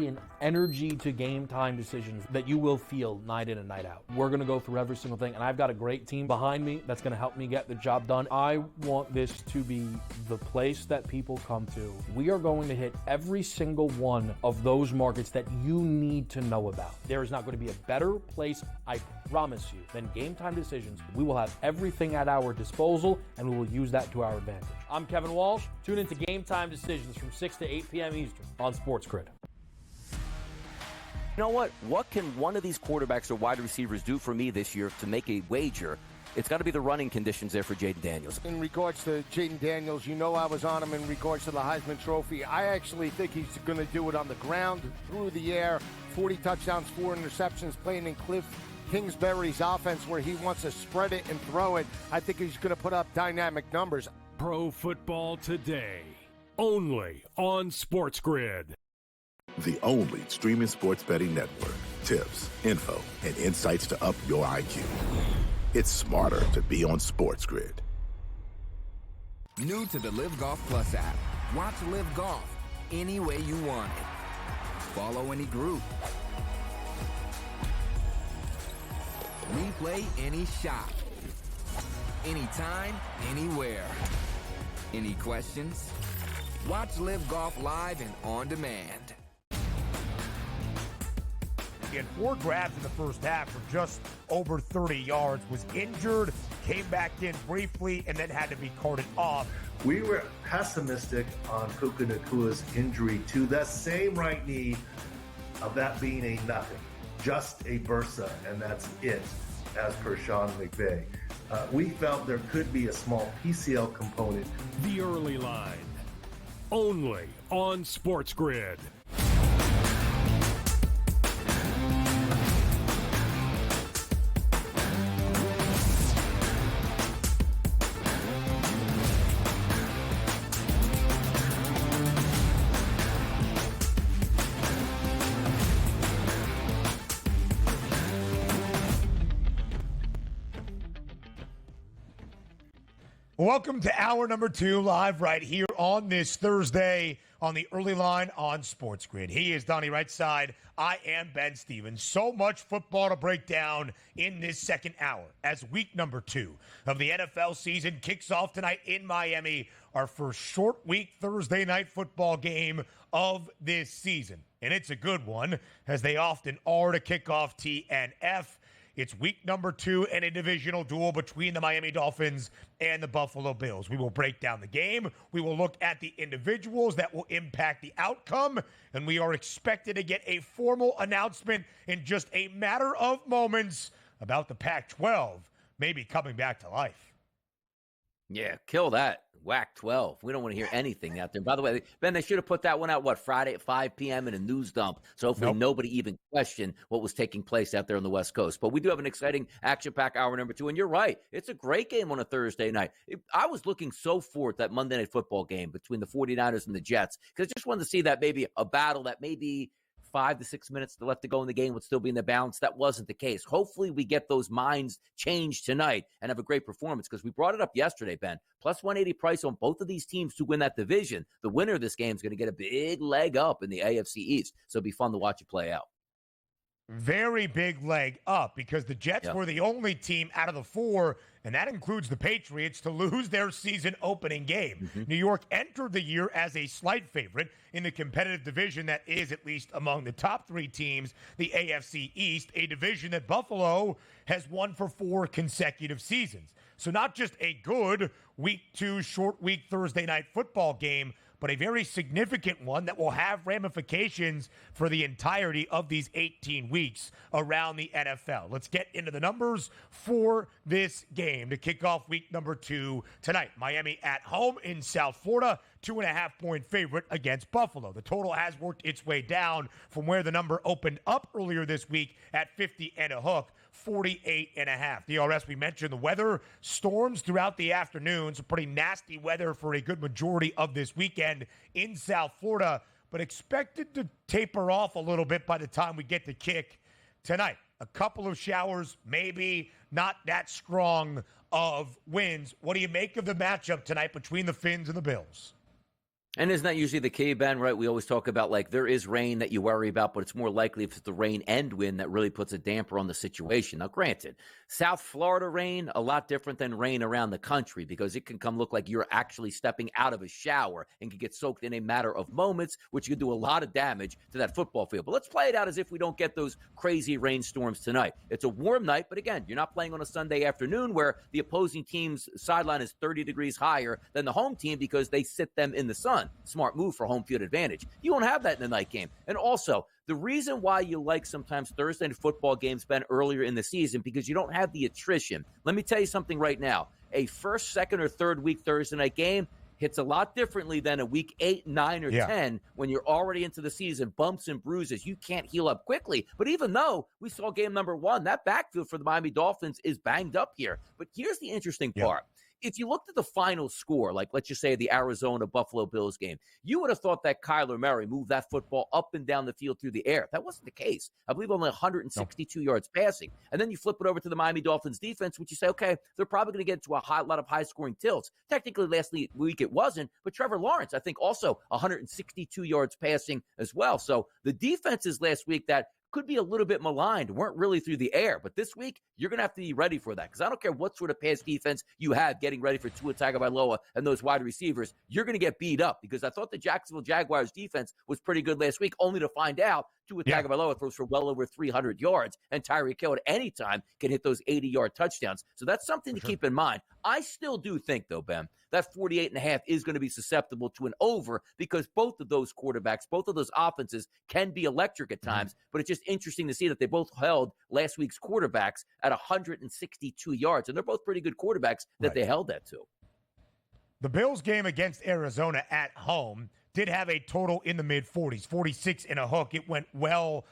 be an energy to game time decisions that you will feel night in and night out. We're going to go through every single thing, and I've got a great team behind me that's going to help me get the job done. I want this to be the place that people come to. We are going to hit every single one of those markets that you need to know about. There is not going to be a better place, I promise you, than Game Time Decisions. We will have everything at our disposal, and we will use that to our advantage. I'm Kevin Walsh. Tune into Game Time Decisions from 6 to 8 p.m. Eastern on SportsGrid. You know what? What can one of these quarterbacks or wide receivers do for me this year to make a wager? It's got to be the running conditions there for Jaden Daniels. In regards to Jaden Daniels, you know I was on him in regards to the Heisman Trophy. I actually think he's going to do it on the ground, through the air, 40 touchdowns, 4 interceptions, playing in Cliff Kingsbury's offense where he wants to spread it and throw it. I think he's going to put up dynamic numbers. Pro Football Today, only on SportsGrid. The only streaming sports betting network. Tips, info, and insights to up your IQ. It's smarter to be on SportsGrid. New to the Live Golf Plus app. Watch Live Golf any way you want it. Follow any group. Replay any shot. Anytime, anywhere. Any questions? Watch Live Golf live and on demand. He had 4 grabs in the first half for just over 30 yards, was injured, came back in briefly, and then had to be carted off. We were pessimistic on Puka Nakua's injury to the same right knee, of that being a nothing, just a bursa, and that's it, as per Sean McVay. We felt there could be a small PCL component. The Early Line, only on SportsGrid. Welcome to hour number 2, live right here on this Thursday on the Early Line on SportsGrid. He is Donnie right side. I am Ben Stevens. So much football to break down in this second hour as week number 2 of the NFL season kicks off tonight in Miami, our first short week Thursday night football game of this season. And it's a good one, as they often are to kick off TNF. It's week number 2 and a divisional duel between the Miami Dolphins and the Buffalo Bills. We will break down the game. We will look at the individuals that will impact the outcome. And we are expected to get a formal announcement in just a matter of moments about the Pac-12 maybe coming back to life. Yeah, kill that. Whack 12. We don't want to hear anything out there. By the way, Ben, they should have put that one out, Friday at 5 p.m. in a news dump. So hopefully nobody even questioned what was taking place out there on the West Coast. But we do have an exciting action-packed hour number 2. And you're right. It's a great game on a Thursday night. I was looking so forward to that Monday Night Football game between the 49ers and the Jets, because I just wanted to see that maybe a battle that maybe 5 to 6 minutes left to go in the game would still be in the balance. That wasn't the case. Hopefully we get those minds changed tonight and have a great performance, because we brought it up yesterday, Ben. Plus 180 price on both of these teams to win that division. The winner of this game is going to get a big leg up in the AFC East. So it'll be fun to watch it play out. Very big leg up, because the Jets were the only team out of the 4, and that includes the Patriots, to lose their season opening game. New York entered the year as a slight favorite in the competitive division that is, at least among the top 3 teams, the AFC East, a division that Buffalo has won for 4 consecutive seasons. So not just a good week 2 short week Thursday night football game, but a very significant one that will have ramifications for the entirety of these 18 weeks around the NFL. Let's get into the numbers for this game to kick off week number 2 tonight. Miami at home in South Florida, 2.5-point favorite against Buffalo. The total has worked its way down from where the number opened up earlier this week at 50 and a hook. 48.5. DRS, we mentioned the weather, storms throughout the afternoon, some pretty nasty weather for a good majority of this weekend in South Florida, but expected to taper off a little bit by the time we get to kick tonight. A couple of showers, maybe not that strong of winds. What do you make of the matchup tonight between the Finns and the Bills? And isn't that usually the key, Ben, right? We always talk about, like, there is rain that you worry about, but it's more likely if it's the rain and wind that really puts a damper on the situation. Now, granted, South Florida rain, a lot different than rain around the country because it can come look like you're actually stepping out of a shower and can get soaked in a matter of moments, which can do a lot of damage to that football field. But let's play it out as if we don't get those crazy rainstorms tonight. It's a warm night, but again, you're not playing on a Sunday afternoon where the opposing team's sideline is 30 degrees higher than the home team because they sit them in the sun. Smart move for home field advantage. You won't have that in the night game. And also, the reason why you like sometimes Thursday night football games, Ben, earlier in the season, because you don't have the attrition. Let me tell you something right now. A first, second, or third week Thursday night game hits a lot differently than a week 8, 9, or 10 when you're already into the season. Bumps and bruises. You can't heal up quickly. But even though we saw game number 1, that backfield for the Miami Dolphins is banged up here. But here's the interesting part. If you looked at the final score, like let's just say the Arizona-Buffalo Bills game, you would have thought that Kyler Murray moved that football up and down the field through the air. That wasn't the case. I believe only 162 yards passing. And then you flip it over to the Miami Dolphins defense, which you say, okay, they're probably going to get into a lot of high-scoring tilts. Technically, last week it wasn't, but Trevor Lawrence, I think, also 162 yards passing as well. So the defenses last week that could be a little bit maligned, weren't really through the air. But this week, you're going to have to be ready for that because I don't care what sort of pass defense you have getting ready for Tua Tagovailoa and those wide receivers, you're going to get beat up because I thought the Jacksonville Jaguars defense was pretty good last week, only to find out Tua Tagovailoa throws for well over 300 yards, and Tyreek Hill at any time can hit those 80-yard touchdowns. So that's something to keep in mind. I still do think, though, Ben, that 48.5 is going to be susceptible to an over because both of those quarterbacks, both of those offenses can be electric at times, but it's just interesting to see that they both held last week's quarterbacks at 162 yards, and they're both pretty good quarterbacks that they held that to. The Bills game against Arizona at home did have a total in the mid-40s, 46 and a hook. It went well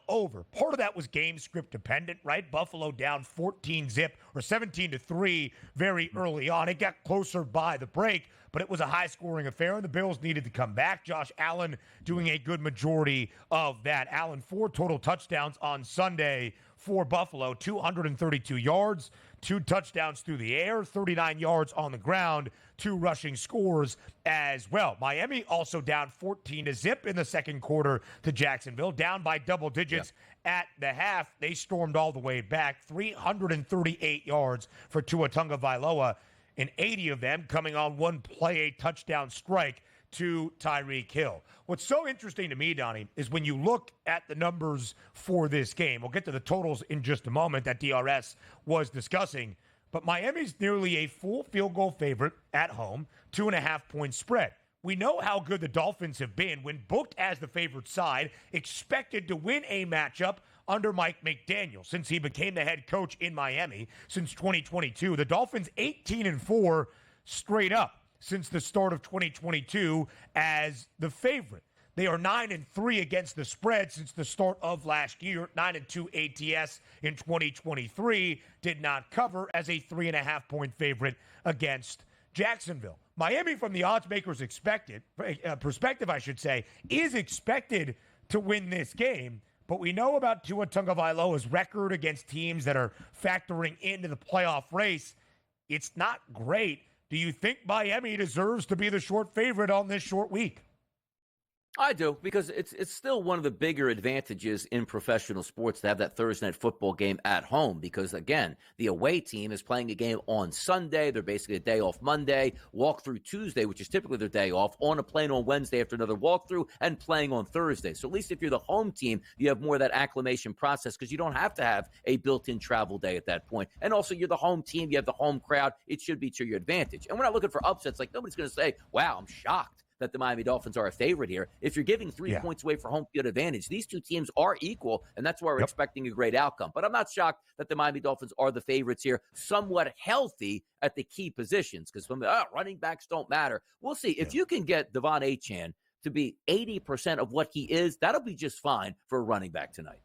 over. Part of that was game script dependent, right? Buffalo down 14-zip or 17-3 very early on. It got closer by the break, but it was a high-scoring affair, and the Bills needed to come back. Josh Allen doing a good majority of that. Allen, 4 total touchdowns on Sunday for Buffalo, 232 yards, 2 touchdowns through the air, 39 yards on the ground, 2 rushing scores as well. Miami also down 14-zip in the second quarter to Jacksonville, down by double digits at the half. They stormed all the way back, 338 yards for Tua Tagovailoa, and 80 of them coming on one play, a touchdown strike to Tyreek Hill. What's so interesting to me, Donnie, is when you look at the numbers for this game, we'll get to the totals in just a moment that DRS was discussing, but Miami's nearly a full field goal favorite at home, 2.5-point spread. We know how good the Dolphins have been when booked as the favorite side, expected to win a matchup under Mike McDaniel since he became the head coach in Miami since 2022. The Dolphins 18-4 straight up since the start of 2022 as the favorite. They are 9-3 against the spread since the start of last year. 9-2 ATS in 2023 did not cover as a 3.5-point favorite against Jacksonville. Miami, from the odds makers' perspective, I should say, is expected to win this game. But we know about Tua Tagovailoa's record against teams that are factoring into the playoff race. It's not great. Do you think Miami deserves to be the short favorite on this short week? I do, because it's still one of the bigger advantages in professional sports to have that Thursday night football game at home because, again, the away team is playing a game on Sunday. They're basically a day off Monday, walk through Tuesday, which is typically their day off, on a plane on Wednesday after another walkthrough, and playing on Thursday. So at least if you're the home team, you have more of that acclimation process because you don't have to have a built-in travel day at that point. And also, you're the home team. You have the home crowd. It should be to your advantage. And we're not looking for upsets. Like, nobody's going to say, wow, I'm shocked that the Miami Dolphins are a favorite here. If you're giving 3 points away for home field advantage, these two teams are equal, and that's why we're expecting a great outcome. But I'm not shocked that the Miami Dolphins are the favorites here, somewhat healthy at the key positions, because running backs don't matter. We'll see. If you can get Devon Achane to be 80% of what he is, that'll be just fine for a running back tonight.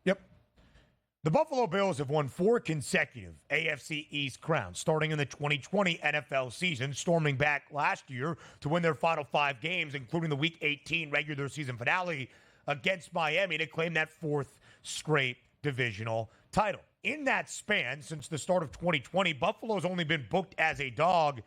The Buffalo Bills have won 4 consecutive AFC East crowns, starting in the 2020 NFL season, storming back last year to win their final 5 games, including the Week 18 regular season finale against Miami to claim that 4th straight divisional title. In that span, since the start of 2020, Buffalo's only been booked as a dog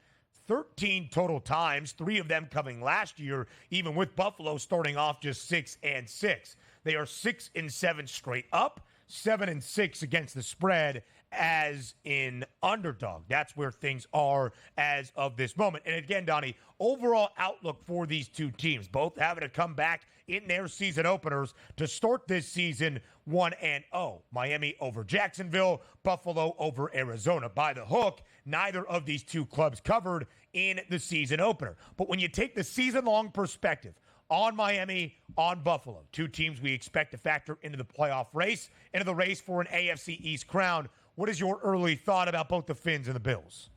13 total times, 3 of them coming last year, even with Buffalo starting off just 6-6. They are 6-7 straight up, 7-6 against the spread as in underdog. That's where things are as of this moment. And again, Donnie, overall outlook for these two teams, both having to come back in their season openers to start this season 1-0. Miami over Jacksonville, Buffalo over Arizona. By the hook, neither of these two clubs covered in the season opener. But when you take the season-long perspective on Miami, on Buffalo, two teams we expect to factor into the playoff race, into the race for an AFC East crown, what is your early thought about both the Fins and the Bills?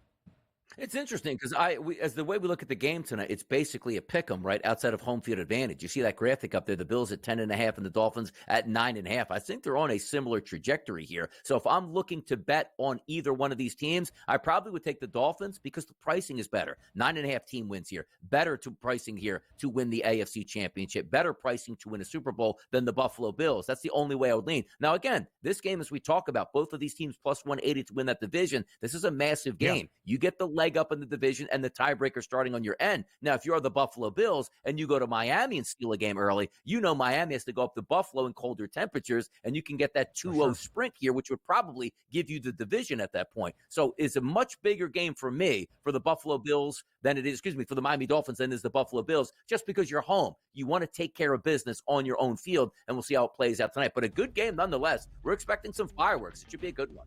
It's interesting because as the way we look at the game tonight, it's basically a pick 'em, right, outside of home field advantage. You see that graphic up there, the Bills at 10.5 and the Dolphins at 9.5. I think they're on a similar trajectory here. So if I'm looking to bet on either one of these teams, I probably would take the Dolphins because the pricing is better. 9.5 team wins here. Better to pricing here to win the AFC Championship. Better pricing to win a Super Bowl than the Buffalo Bills. That's the only way I would lean. Now, again, this game, as we talk about, both of these teams plus 180 to win that division, this is a massive game. Yeah. You get the leg up in the division and the tiebreaker starting on your end. Now, if you're the Buffalo Bills and you go to Miami and steal a game early, you know Miami has to go up to Buffalo in colder temperatures, and you can get that 2-0 sprint here, which would probably give you the division at that point. So it's a much bigger game for me, for the Buffalo Bills, than it is, for the Miami Dolphins than it is the Buffalo Bills, just because you're home. You want to take care of business on your own field, and we'll see how it plays out tonight. But a good game nonetheless. We're expecting some fireworks. It should be a good one.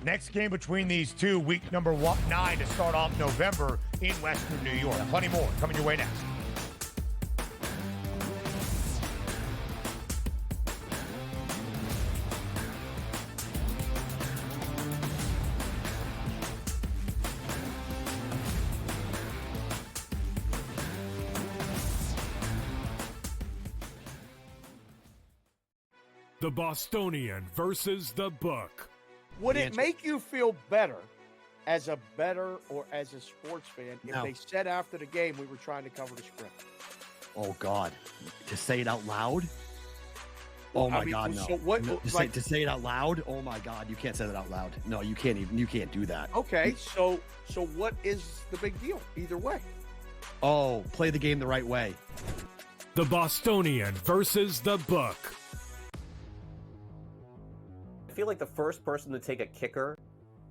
Next game between these two, week number 9 to start off November in Western New York. Plenty more coming your way next. The Bostonian versus the Book. Would it make you feel better as a bettor or as a sports fan if they said after the game we were trying to cover the spread? Oh, God. To say it out loud? Oh, my God, no. So what, no. To say it out loud? Oh, my God. You can't say that out loud. No, you can't do that. Okay, so what is the big deal either way? Oh, play the game the right way. The Bostonian versus the Book. I feel like the first person to take a kicker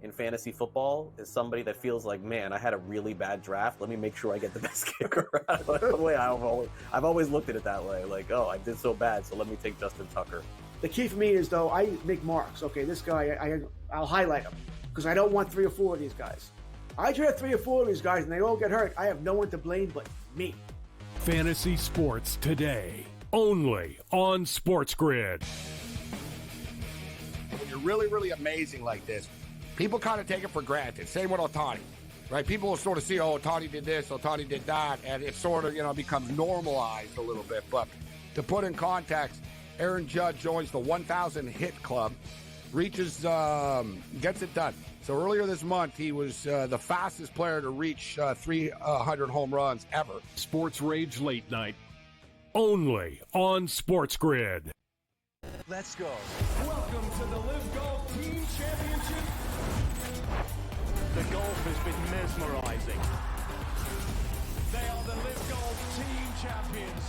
in fantasy football is somebody that feels like, man, I had a really bad draft. Let me make sure I get the best kicker. The way I've always looked at it that way. Like, oh, I did so bad, so let me take Justin Tucker. The key for me is, though, I make marks. Okay, this guy, I'll highlight him because I don't want 3 or 4 of these guys. I draft 3 or 4 of these guys and they all get hurt. I have no one to blame but me. Fantasy Sports Today, only on SportsGrid. When you're really, really amazing like this, people kind of take it for granted. Same with Ohtani, right? People will sort of see, oh, Ohtani did this, Ohtani did that, and it sort of, becomes normalized a little bit. But to put in context, Aaron Judge joins the 1,000 hit club, reaches, gets it done. So earlier this month, he was the fastest player to reach 300 home runs ever. Sports Rage Late Night, only on SportsGrid. Let's go. Welcome to the Live Golf Team Championship. The golf has been mesmerizing. They are the Live Golf Team Champions.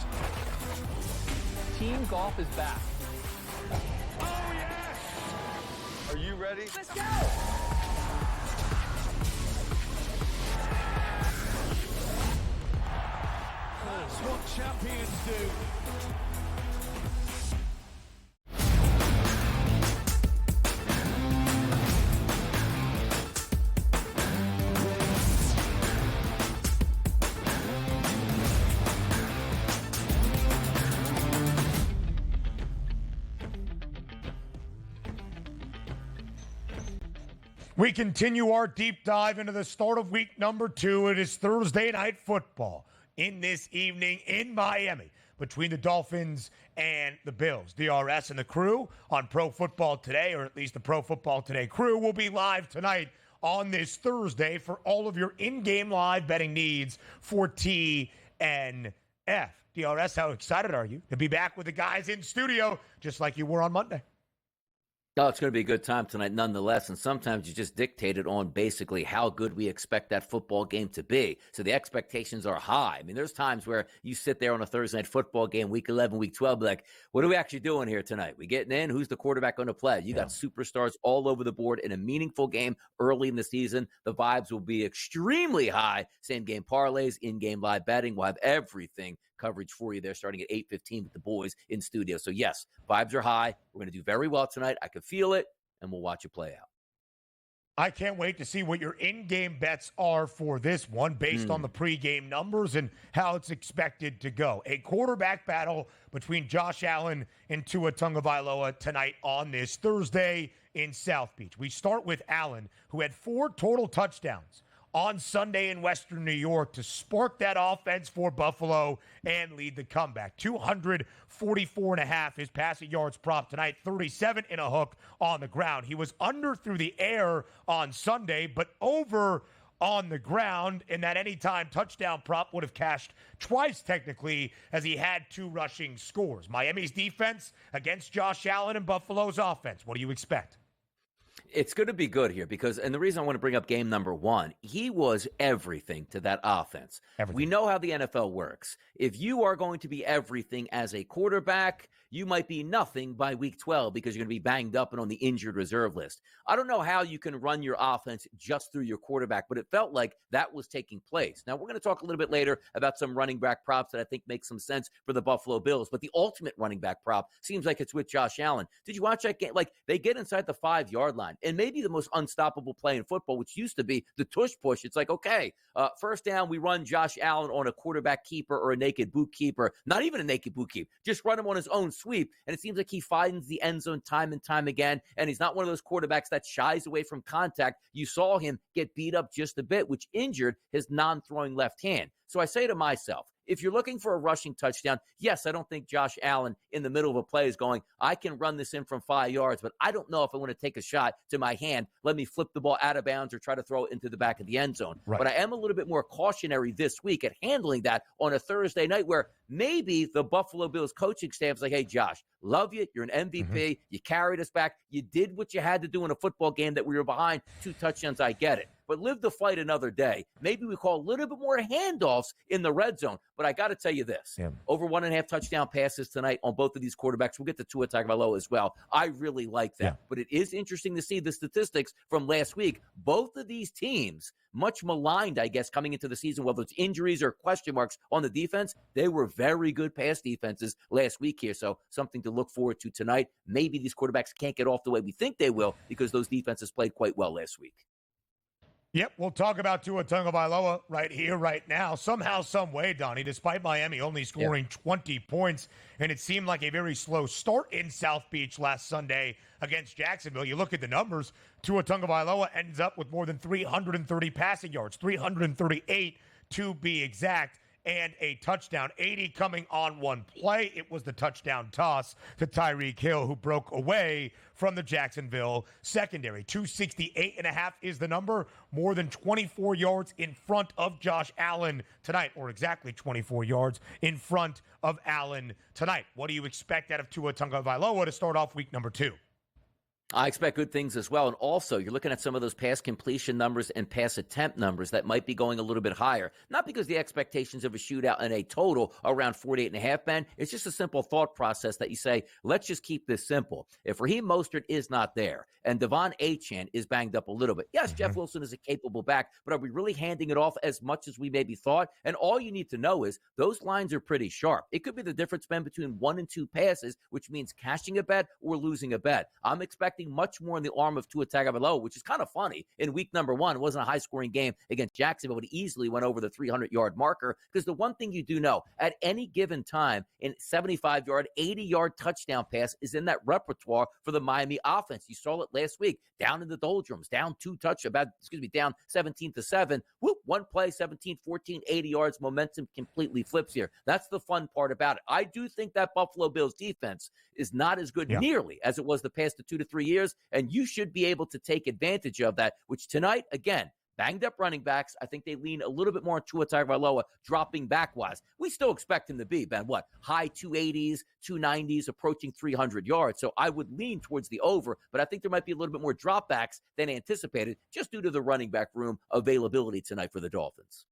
Team golf is back. Oh, yes! Are you ready? Let's go! That's what champions do. We continue our deep dive into the start of week number 2. It is Thursday Night Football in this evening in Miami between the Dolphins and the Bills. DRS and the crew on Pro Football Today, or at least the Pro Football Today crew, will be live tonight on this Thursday for all of your in-game live betting needs for TNF. DRS, how excited are you to be back with the guys in studio just like you were on Monday? Oh, it's going to be a good time tonight nonetheless, and sometimes you just dictate it on basically how good we expect that football game to be. So the expectations are high. I mean, there's times where you sit there on a Thursday night football game, week 11, week 12, be like, what are we actually doing here tonight? We getting in? Who's the quarterback going to play? You got superstars all over the board in a meaningful game early in the season. The vibes will be extremely high. Same game parlays, in-game live betting. We'll have everything coverage for you there starting at 8:15 with the boys in studio. So yes, vibes are high. We're going to do very well tonight. I can feel it, and we'll watch it play out. I can't wait to see what your in-game bets are for this one based on the pregame numbers and how it's expected to go. A quarterback battle between Josh Allen and Tua Tagovailoa tonight on this Thursday in South Beach. We start with Allen, who had 4 total touchdowns on Sunday in Western New York to spark that offense for Buffalo and lead the comeback. 244.5 his passing yards prop tonight, 37 in a hook on the ground. He was under through the air on Sunday, but over on the ground, and that anytime touchdown prop would have cashed twice technically, as he had 2 rushing scores. Miami's defense against Josh Allen and Buffalo's offense. What do you expect? It's going to be good here because, and the reason I want to bring up game number 1, he was everything to that offense. We know how the NFL works. If you are going to be everything as a quarterback, you might be nothing by week 12 because you're going to be banged up and on the injured reserve list. I don't know how you can run your offense just through your quarterback, but it felt like that was taking place. Now, we're going to talk a little bit later about some running back props that I think make some sense for the Buffalo Bills, but the ultimate running back prop seems like it's with Josh Allen. Did you watch that game? Like, they get inside the 5-yard line, and maybe the most unstoppable play in football, which used to be the tush push. It's like, okay, first down, we run Josh Allen on a quarterback keeper or a naked boot keeper, not even a naked boot keeper, just run him on his own sweep. And it seems like he finds the end zone time and time again. And he's not one of those quarterbacks that shies away from contact. You saw him get beat up just a bit, which injured his non-throwing left hand. So I say to myself, if you're looking for a rushing touchdown, yes, I don't think Josh Allen in the middle of a play is going, I can run this in from 5 yards, but I don't know if I want to take a shot to my hand. Let me flip the ball out of bounds or try to throw it into the back of the end zone. Right. But I am a little bit more cautionary this week at handling that on a Thursday night where maybe the Buffalo Bills coaching staff is like, hey, Josh, love you. You're an MVP. You carried us back. You did what you had to do in a football game that we were behind 2 touchdowns. I get it. But live the fight another day. Maybe we call a little bit more handoffs in the red zone. But I got to tell you this. Over 1.5 touchdown passes tonight on both of these quarterbacks. We'll get to Tua Tagovailoa as well. I really like that. But it is interesting to see the statistics from last week. Both of these teams, much maligned, I guess, coming into the season, whether it's injuries or question marks on the defense, they were very good pass defenses last week here. So something to look forward to tonight. Maybe these quarterbacks can't get off the way we think they will because those defenses played quite well last week. Yep, we'll talk about Tua Tagovailoa right here, right now. Somehow, some way, Donnie, despite Miami only scoring 20 points, and it seemed like a very slow start in South Beach last Sunday against Jacksonville. You look at the numbers, Tua Tagovailoa ends up with more than 330 passing yards, 338 to be exact, and a touchdown, 80 coming on one play. It was the touchdown toss to Tyreek Hill, who broke away from the Jacksonville secondary. 268.5 is the number, more than 24 yards in front of Josh Allen tonight, or exactly 24 yards in front of Allen tonight. What do you expect out of Tua Tagovailoa to start off week number 2? I expect good things as well. And also, you're looking at some of those pass completion numbers and pass attempt numbers that might be going a little bit higher. Not because the expectations of a shootout and a total around 48.5, Ben. It's just a simple thought process that you say, let's just keep this simple. If Raheem Mostert is not there and Devon Achane is banged up a little bit, yes, Jeff Wilson is a capable back, but are we really handing it off as much as we maybe thought? And all you need to know is those lines are pretty sharp. It could be the difference, Ben, between 1 and 2 passes, which means cashing a bet or losing a bet. I'm expecting much more in the arm of Tua Tagovailoa, which is kind of funny. In week number 1, it wasn't a high-scoring game against Jacksonville, but he easily went over the 300-yard marker, because the one thing you do know, at any given time, an 75-yard, 80-yard touchdown pass is in that repertoire for the Miami offense. You saw it last week, down in the doldrums, down 17-7. Whoop, one play, 17-14, 80 yards, momentum completely flips here. That's the fun part about it. I do think that Buffalo Bills defense is not as good nearly as it was the past 2 to 3 years, and you should be able to take advantage of that, which tonight, again, banged up running backs. I think they lean a little bit more on Tua Tagovailoa dropping back-wise. We still expect him to be, Ben, what, high 280s, 290s, approaching 300 yards. So I would lean towards the over, but I think there might be a little bit more dropbacks than anticipated just due to the running back room availability tonight for the Dolphins.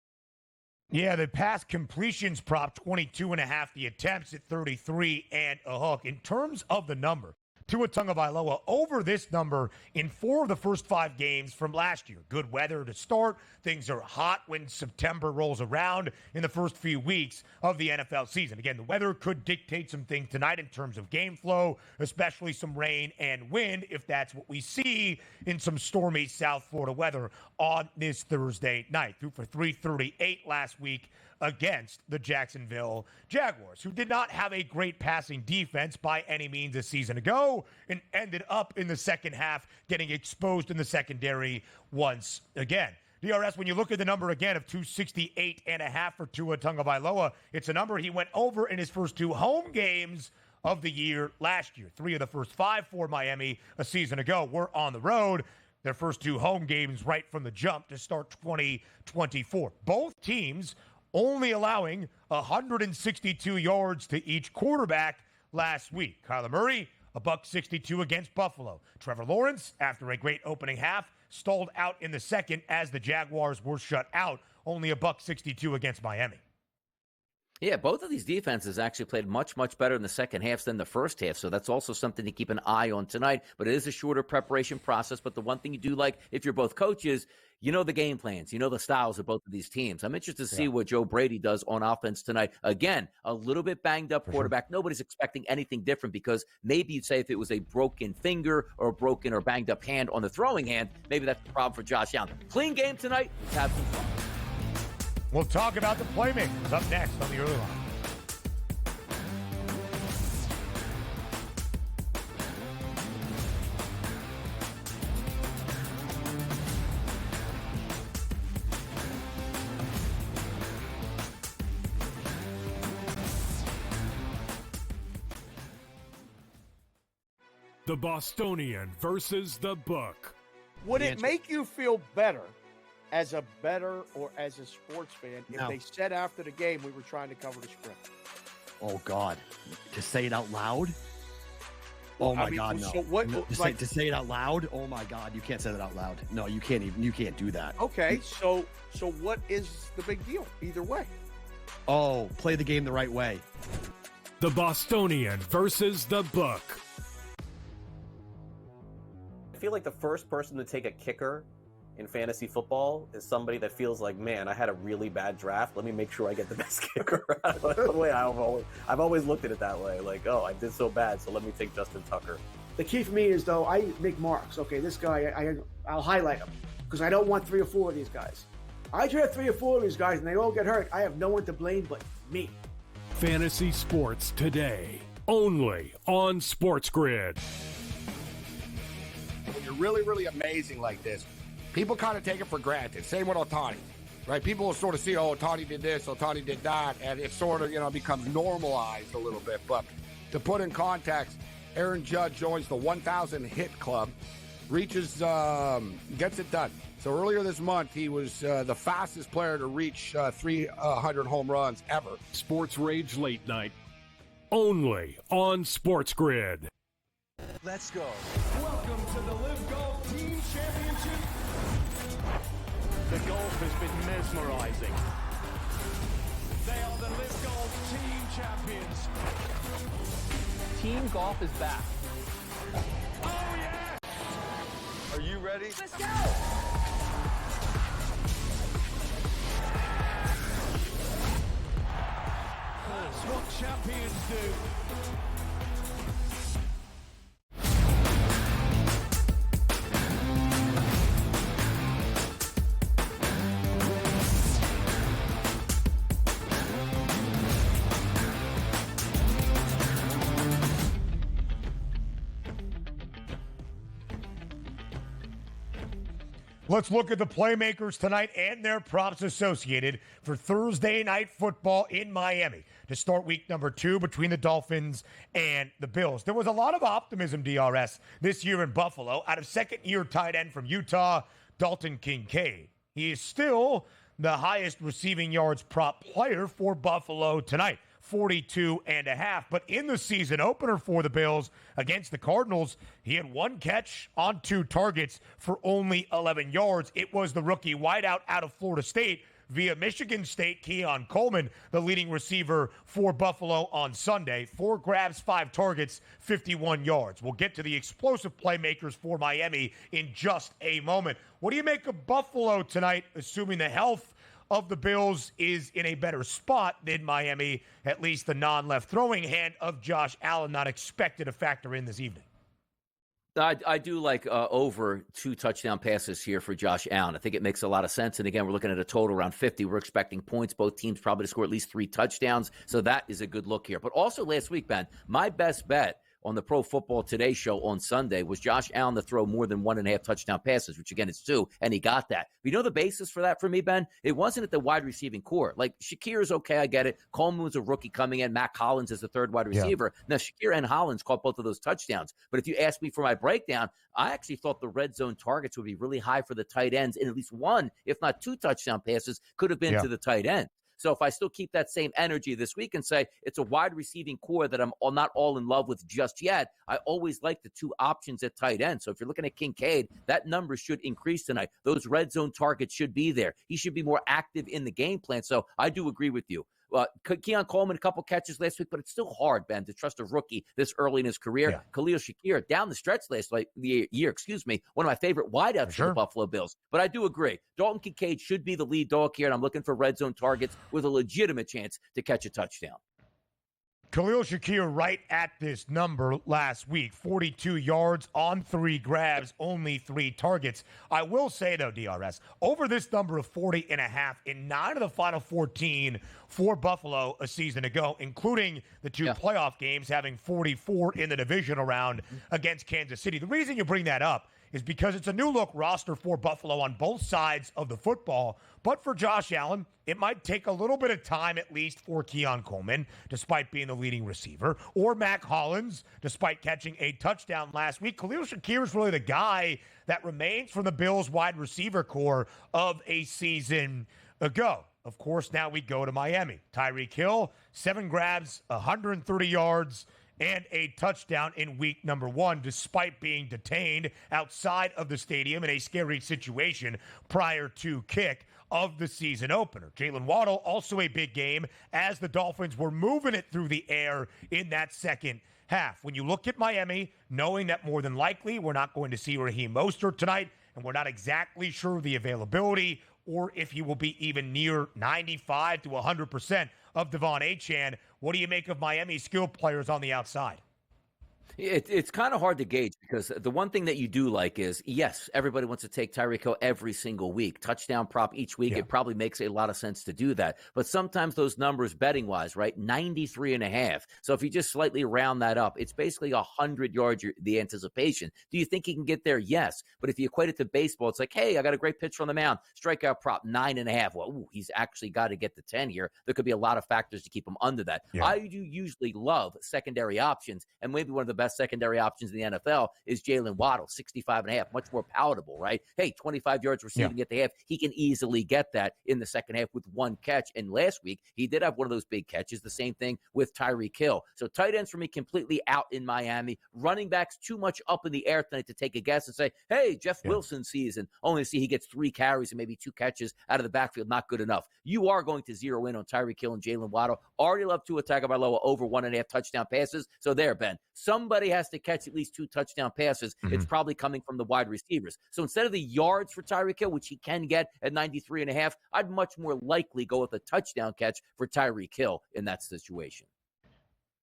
Yeah, the pass completions prop 22.5, the attempts at 33 and a hook. In terms of the number, Tua Tagovailoa over this number in 4 of the first 5 games from last year. Good weather to start. Things are hot when September rolls around in the first few weeks of the NFL season. Again, the weather could dictate some things tonight in terms of game flow, especially some rain and wind, if that's what we see in some stormy South Florida weather on this Thursday night. Threw for 338 last week against the Jacksonville Jaguars, who did not have a great passing defense by any means a season ago and ended up in the second half getting exposed in the secondary once again. DRS, when you look at the number again of 268.5 for Tua Tagovailoa, it's a number he went over in his first 2 home games of the year last year. 3 of the first 5 for Miami a season ago were on the road. Their first 2 home games right from the jump to start 2024. Both teams only allowing 162 yards to each quarterback last week. Kyler Murray, $162 against Buffalo. Trevor Lawrence, after a great opening half, stalled out in the second as the Jaguars were shut out. Only $162 against Miami. Yeah, both of these defenses actually played much, much better in the second half than the first half, so that's also something to keep an eye on tonight. But it is a shorter preparation process, but the one thing you do like, if you're both coaches, you know the game plans, you know the styles of both of these teams. I'm interested to see what Joe Brady does on offense tonight. Again, a little bit banged up quarterback. Sure. Nobody's expecting anything different because maybe you'd say if it was a broken finger or a broken or banged up hand on the throwing hand, maybe that's the problem for Josh Allen. Clean game tonight. Let's have some fun. We'll talk about the playmakers up next on the early line. The Bostonian versus the book. Would it make you feel better as a bettor or as a sports fan if they said after the game we were trying to cover the spread? Oh, God. To say it out loud? Oh, my God, no. So what, to say it out loud? Oh, my God. You can't say that out loud. No, you can't even. You can't do that. Okay, so what is the big deal either way? Oh, play the game the right way. The Bostonian versus the book. I feel like the first person to take a kicker in fantasy football is somebody that feels like, man, I had a really bad draft. Let me make sure I get the best kicker. The way I've always looked at it that way. Like, oh, I did so bad, so let me take Justin Tucker. The key for me is, though, I make marks. Okay, this guy, I'll highlight him because I don't want 3 or 4 of these guys. I draft 3 or 4 of these guys and they all get hurt. I have no one to blame but me. Fantasy Sports Today, only on SportsGrid. When you're really, really amazing like this, people kind of take it for granted. Same with Ohtani, right? People will sort of see, oh, Ohtani did this, Ohtani did that, and it sort of, becomes normalized a little bit. But to put in context, Aaron Judge joins the 1,000 hit club, reaches, gets it done. So earlier this month, he was the fastest player to reach 300 home runs ever. Sports Rage Late Night, only on SportsGrid. Let's go. Welcome to the Live Golf Team Championship. The golf has been mesmerizing. They are the Live Golf Team Champions. Team golf is back. Oh, yeah! Are you ready? Let's go! That's what champions do. Let's look at the playmakers tonight and their props associated for Thursday night football in Miami to start week number 2 between the Dolphins and the Bills. There was a lot of optimism, DRS, this year in Buffalo out of second-year tight end from Utah, Dalton Kincaid. he is still the highest receiving yards prop player for Buffalo tonight, 42.5. But in the season opener for the Bills against the Cardinals, he had 1 catch on 2 targets for only 11 yards. It was the rookie wideout out of Florida State via Michigan State, Keon Coleman, the leading receiver for Buffalo on Sunday. 4 grabs, 5 targets, 51 yards. We'll get to the explosive playmakers for Miami in just a moment. What do you make of Buffalo tonight, assuming the health of the Bills is in a better spot than Miami? At least the non-left throwing hand of Josh Allen not expected to factor in this evening. I do like over 2 touchdown passes here for Josh Allen. I think it makes a lot of sense. And again, we're looking at a total around 50. We're expecting points. Both teams probably to score at least 3 touchdowns. So that is a good look here. But also last week, Ben, my best bet on the Pro Football Today show on Sunday was Josh Allen to throw more than 1.5 touchdown passes, which again is 2, and he got that. But you know the basis for that for me, Ben? It wasn't at the wide receiving core. Like, Shakir is okay, I get it. Coleman was a rookie coming in. Matt Collins is the 3rd wide receiver. Yeah. Now, Shakir and Hollins caught both of those touchdowns. But if you ask me for my breakdown, I actually thought the red zone targets would be really high for the tight ends, and at least 1, if not 2 touchdown passes could have been to the tight end. So if I still keep that same energy this week and say it's a wide receiving core that I'm not all in love with just yet, I always like the 2 options at tight end. So if you're looking at Kincaid, that number should increase tonight. Those red zone targets should be there. He should be more active in the game plan. So I do agree with you. Keon Coleman, a couple catches last week, but it's still hard, Ben, to trust a rookie this early in his career. Yeah. Khalil Shakir, down the stretch last year, one of my favorite wideouts for the Buffalo Bills. But I do agree. Dalton Kincaid should be the lead dog here, and I'm looking for red zone targets with a legitimate chance to catch a touchdown. Khalil Shakir right at this number last week, 42 yards on 3 grabs, only 3 targets. I will say, though, DRS, over this number of 40.5 in 9 of the final 14 for Buffalo a season ago, including the 2 playoff games, having 44 in the divisional round against Kansas City. The reason you bring that up is because it's a new-look roster for Buffalo on both sides of the football. But for Josh Allen, it might take a little bit of time, at least for Keon Coleman, despite being the leading receiver, or Mac Hollins, despite catching a touchdown last week. Khalil Shakir is really the guy that remains from the Bills' wide receiver core of a season ago. Of course, now we go to Miami. Tyreek Hill, 7 grabs, 130 yards, and a touchdown in week number 1, despite being detained outside of the stadium in a scary situation prior to kick of the season opener. Jalen Waddle, also a big game, as the Dolphins were moving it through the air in that second half. When you look at Miami, knowing that more than likely we're not going to see Raheem Mostert tonight, and we're not exactly sure of the availability or if he will be even near 95 to 100% of Devon Achane, what do you make of Miami's skilled players on the outside? It's kind of hard to gauge because the one thing that you do like is, yes, everybody wants to take Tyreek Hill every single week. Touchdown prop each week. It probably makes a lot of sense to do that. But sometimes those numbers betting-wise, right, 93.5. So if you just slightly round that up, it's basically 100 yards, the anticipation. Do you think he can get there? Yes. But if you equate it to baseball, it's like, hey, I got a great pitch from the mound. Strikeout prop, 9.5. Well, he's actually got to get to 10 here. There could be a lot of factors to keep him under that. I do usually love secondary options, and maybe one of the best secondary options in the NFL is Jalen Waddle, 65.5, much more palatable, right? Hey, 25 yards receiving at the half. He can easily get that in the second half with 1 catch. And last week, he did have one of those big catches. The same thing with Tyreek Hill. So tight ends for me completely out in Miami. Running backs too much up in the air tonight to take a guess and say, hey, Jeff Wilson season, only to see he gets 3 carries and maybe 2 catches out of the backfield. Not good enough. You are going to zero in on Tyreek Hill and Jalen Waddle. Already love Tua Tagovailoa over 1.5 touchdown passes. So there, Ben. Somebody has to catch at least 2 touchdown passes. It's probably coming from the wide receivers. So instead of the yards for Tyreek Hill, which he can get at 93.5, I'd much more likely go with a touchdown catch for Tyreek Hill in that situation.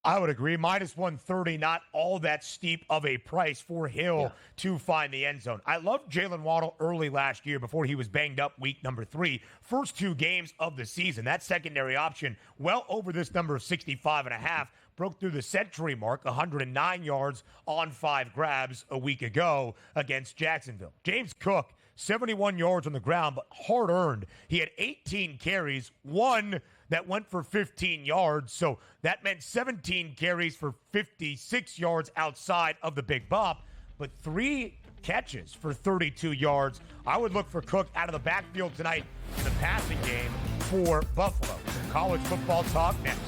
I would agree. Minus 130, not all that steep of a price for Hill to find the end zone. I loved Jalen Waddle early last year before he was banged up week number 3. First 2 games of the season, that secondary option well over this number of 65.5. Broke through the century mark, 109 yards on 5 grabs a week ago against Jacksonville. James Cook, 71 yards on the ground, but hard-earned. He had 18 carries, 1 that went for 15 yards, so that meant 17 carries for 56 yards outside of the big bop, but 3 catches for 32 yards. I would look for Cook out of the backfield tonight in the passing game for Buffalo. Some college football talk next.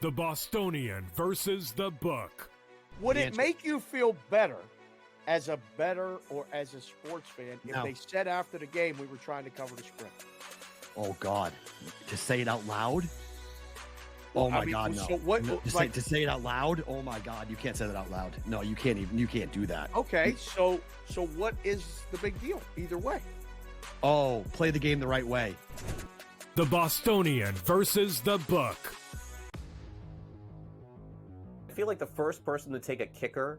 The Bostonian versus the book. Would it make you feel better as a bettor or as a sports fan if they said after the game we were trying to cover the spread? Oh, God. To say it out loud? Oh, my God, no. So what, to say it out loud? Oh, my God. You can't say that out loud. No, you can't do that. Okay, so what is the big deal either way? Oh, play the game the right way. The Bostonian versus the book. I feel like the first person to take a kicker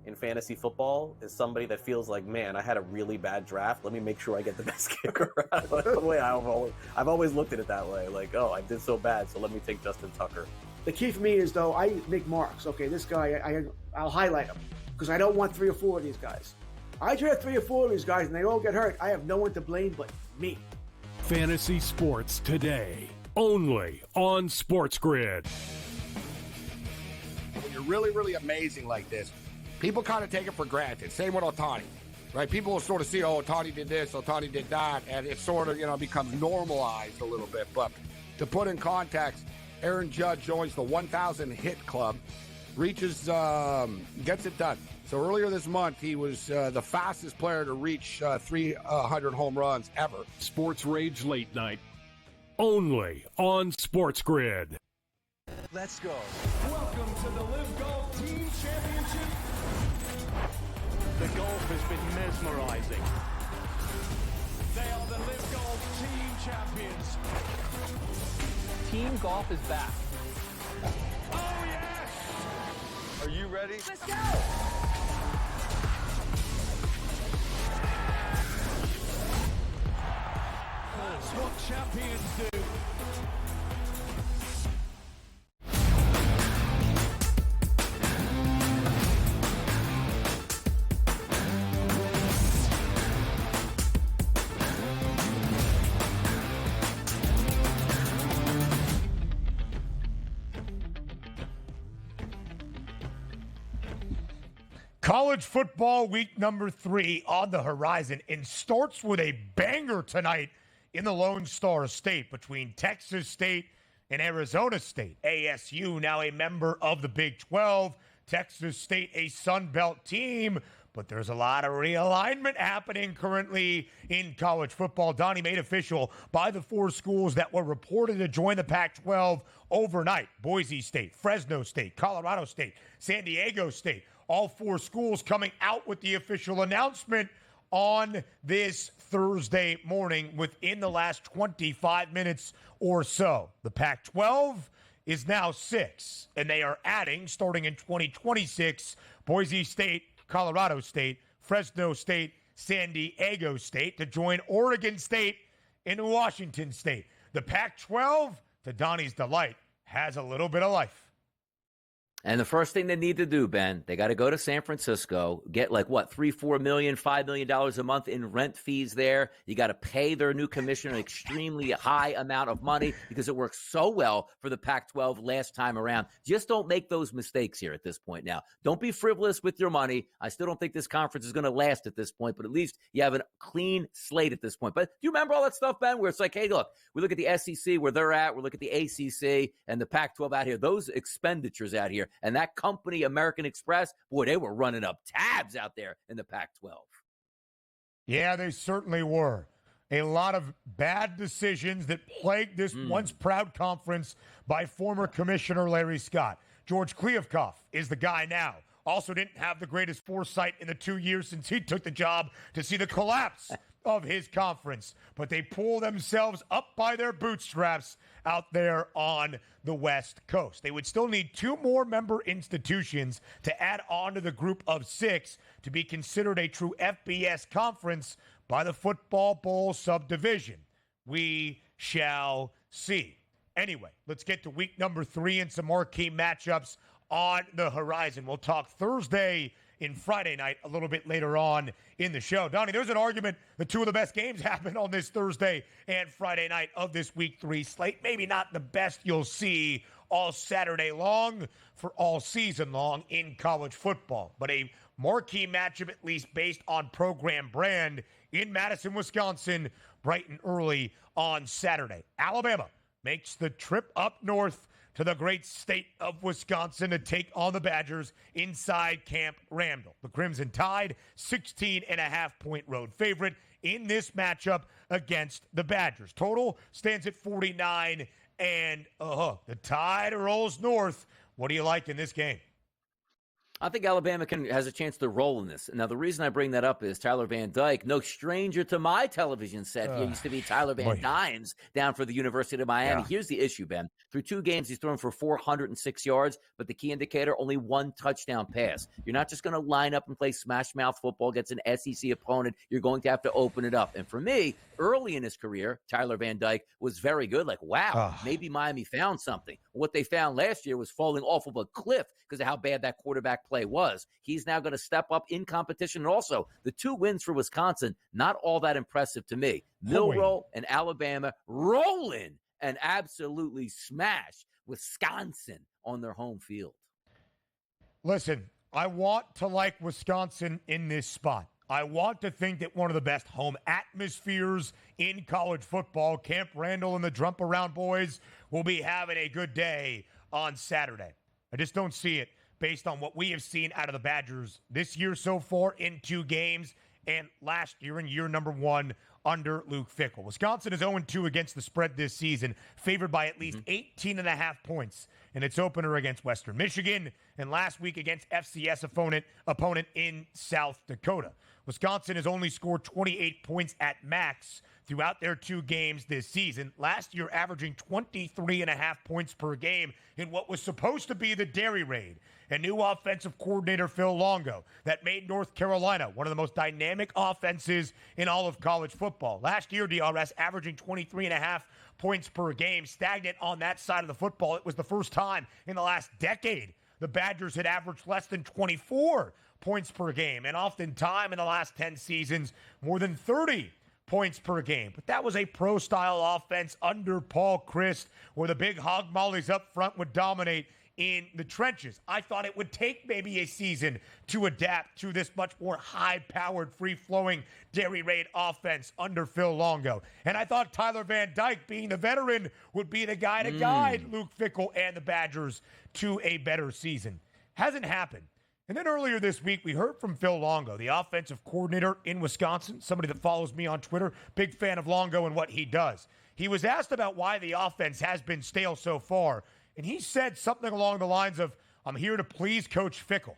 in fantasy football is somebody that feels like, man, I had a really bad draft. Let me make sure I get the best kicker. The way I've always looked at it that way. Like, oh, I did so bad, so let me take Justin Tucker. The key for me is, though, I make marks. Okay, this guy, I'll highlight him because I don't want 3 or 4 of these guys. I draft 3 or 4 of these guys and they all get hurt. I have no one to blame but me. Fantasy sports today, only on SportsGrid. When you're really, really amazing like this, people kind of take it for granted. Same with Ohtani, right? People will sort of see, oh, Ohtani did this, Ohtani did that, and it sort of, becomes normalized a little bit. But to put in context, Aaron Judge joins the 1,000 hit club, reaches, gets it done. So earlier this month, he was the fastest player to reach 300 home runs ever. Sports Rage Late Night, only on SportsGrid. Let's go. Welcome to the Live Golf Team Championship. The golf has been mesmerizing. They are the Live Golf Team Champions. Team golf is back. Oh, yes! Are you ready? Let's go! That's what champions do. College football week number 3 on the horizon, and starts with a banger tonight in the Lone Star State between Texas State and Arizona State. ASU now a member of the Big 12, Texas State a Sun Belt team, but there's a lot of realignment happening currently in college football. Donnie, made official by the 4 schools that were reported to join the Pac-12 overnight: Boise State, Fresno State, Colorado State, San Diego State. All 4 schools coming out with the official announcement on this Thursday morning within the last 25 minutes or so. The Pac-12 is now 6, and they are adding, starting in 2026, Boise State, Colorado State, Fresno State, San Diego State to join Oregon State and Washington State. The Pac-12, to Donnie's delight, has a little bit of life. And the first thing they need to do, Ben, they got to go to San Francisco, get like what, $3-4 million, $5 million a month in rent fees there. You got to pay their new commissioner an extremely high amount of money because it worked so well for the Pac-12 last time around. Just don't make those mistakes here at this point now. Don't be frivolous with your money. I still don't think this conference is going to last at this point, but at least you have a clean slate at this point. But do you remember all that stuff, Ben, where it's like, hey, look, we look at the SEC where they're at, we look at the ACC and the Pac-12 out here, those expenditures out here. And that company, American Express, boy, they were running up tabs out there in the Pac-12. Yeah, they certainly were. A lot of bad decisions that plagued this once proud conference by former Commissioner Larry Scott. George Kliavkoff is the guy now. Also didn't have the greatest foresight in the 2 years since he took the job to see the collapse of his conference. But they pull themselves up by their bootstraps out there on the West Coast. They would still need 2 more member institutions to add on to the group of 6 to be considered a true FBS conference by the Football Bowl subdivision. We shall see. Anyway, let's get to week number 3 and some marquee matchups on the horizon. We'll talk Thursday and Friday night a little bit later on in the show. Donnie, there's an argument that two of the best games happen on this Thursday and Friday night of this Week 3 slate. Maybe not the best you'll see all Saturday long for all season long in college football, but a marquee matchup, at least based on program brand, in Madison, Wisconsin, bright and early on Saturday. Alabama makes the trip up north to the great state of Wisconsin to take on the Badgers inside Camp Randall. The Crimson Tide, 16.5-point road favorite in this matchup against the Badgers. Total stands at 49, and the Tide rolls north. What do you like in this game? I think Alabama has a chance to roll in this. Now, the reason I bring that up is Tyler Van Dyke, no stranger to my television set. He used to be Tyler Van Dynes down for the University of Miami. Yeah. Here's the issue, Ben. Through 2 games, he's thrown for 406 yards, but the key indicator, only 1 touchdown pass. You're not just going to line up and play smash mouth football against an SEC opponent. You're going to have to open it up. And for me, early in his career, Tyler Van Dyke was very good. Like, wow, maybe Miami found something. What they found last year was falling off of a cliff because of how bad that quarterback play was. He's now going to step up in competition. And also, the 2 wins for Wisconsin, not all that impressive to me. Milroe and Alabama rolling and absolutely smash Wisconsin on their home field. Listen, I want to like Wisconsin in this spot. I want to think that one of the best home atmospheres in college football, Camp Randall and the Jump Around boys, will be having a good day on Saturday. I just don't see it based on what we have seen out of the Badgers this year so far in 2 games and last year in year number 1 under Luke Fickell. Wisconsin is 0-2 against the spread this season, favored by at least 18.5 points in its opener against Western Michigan and last week against FCS opponent in South Dakota. Wisconsin has only scored 28 points at max throughout their 2 games this season, last year averaging 23.5 points per game in what was supposed to be the Dairy Raid. And new offensive coordinator Phil Longo that made North Carolina one of the most dynamic offenses in all of college football. Last year, DRS averaging 23.5 points per game, stagnant on that side of the football. It was the first time in the last decade the Badgers had averaged less than 24 points per game, and oftentimes in the last 10 seasons, more than 30 points per game. But that was a pro-style offense under Paul Chryst, where the big hog mollies up front would dominate in the trenches. I thought it would take maybe a season to adapt to this much more high-powered, free-flowing Dairy Raid offense under Phil Longo. And I thought Tyler Van Dyke, being the veteran, would be the guy to guide Luke Fickell and the Badgers to a better season. Hasn't happened. And then earlier this week, we heard from Phil Longo, the offensive coordinator in Wisconsin, somebody that follows me on Twitter, big fan of Longo and what he does. He was asked about why the offense has been stale so far, and he said something along the lines of, I'm here to please Coach Fickell,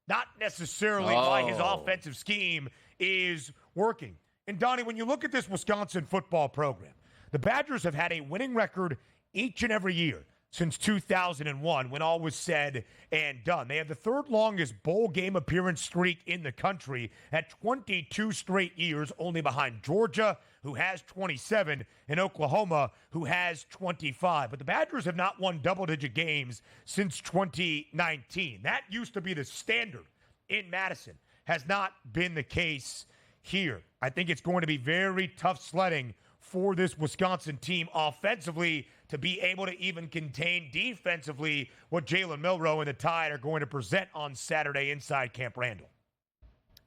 not necessarily why his offensive scheme is working. And Donnie, when you look at this Wisconsin football program, the Badgers have had a winning record each and every year since 2001, when all was said and done. They have the 3rd longest bowl game appearance streak in the country at 22 straight years, only behind Georgia, who has 27, and Oklahoma, who has 25. But the Badgers have not won double-digit games since 2019. That used to be the standard in Madison. Has not been the case here. I think it's going to be very tough sledding for this Wisconsin team offensively to be able to even contain defensively what Jalen Milroe and the Tide are going to present on Saturday inside Camp Randall.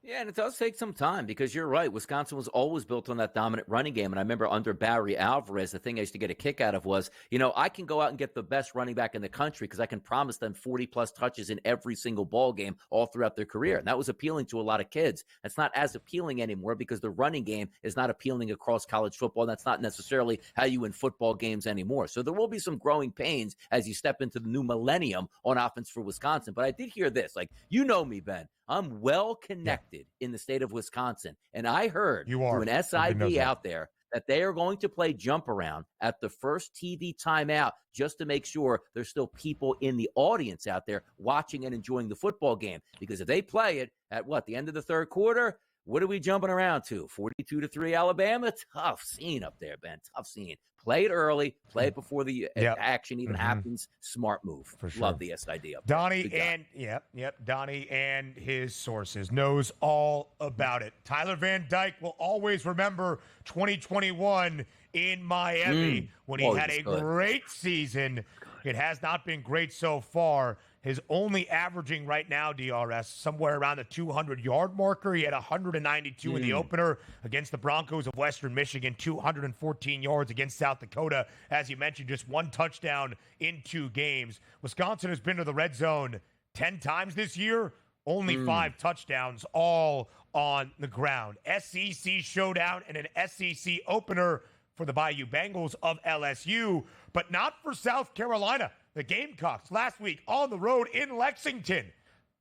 Yeah, and it does take some time because you're right. Wisconsin was always built on that dominant running game. And I remember under Barry Alvarez, the thing I used to get a kick out of was, I can go out and get the best running back in the country because I can promise them 40-plus touches in every single ball game all throughout their career. And that was appealing to a lot of kids. That's not as appealing anymore because the running game is not appealing across college football. That's not necessarily how you win football games anymore. So there will be some growing pains as you step into the new millennium on offense for Wisconsin. But I did hear this. Me, Ben. I'm well connected in the state of Wisconsin. And I heard through an SID out there that they are going to play jump around at the first TV timeout just to make sure there's still people in the audience out there watching and enjoying the football game. Because if they play it at the end of the 3rd quarter, What are we jumping around to? 42-3 Alabama? Tough scene up there, Ben. Tough scene. Play it early. Play it before the action even happens. Smart move. For sure. Love the SID up Donnie there. and Donnie and his sources knows all about it. Tyler Van Dyke will always remember 2021 in Miami when he had a great season. It has not been great so far. His only averaging right now, DRS, somewhere around the 200-yard marker. He had 192 in the opener against the Broncos of Western Michigan, 214 yards against South Dakota. As you mentioned, just one touchdown in 2 games. Wisconsin has been to the red zone 10 times this year, only 5 touchdowns, all on the ground. SEC showdown and an SEC opener for the Bayou Bengals of LSU, but not for South Carolina. The Gamecocks last week on the road in Lexington,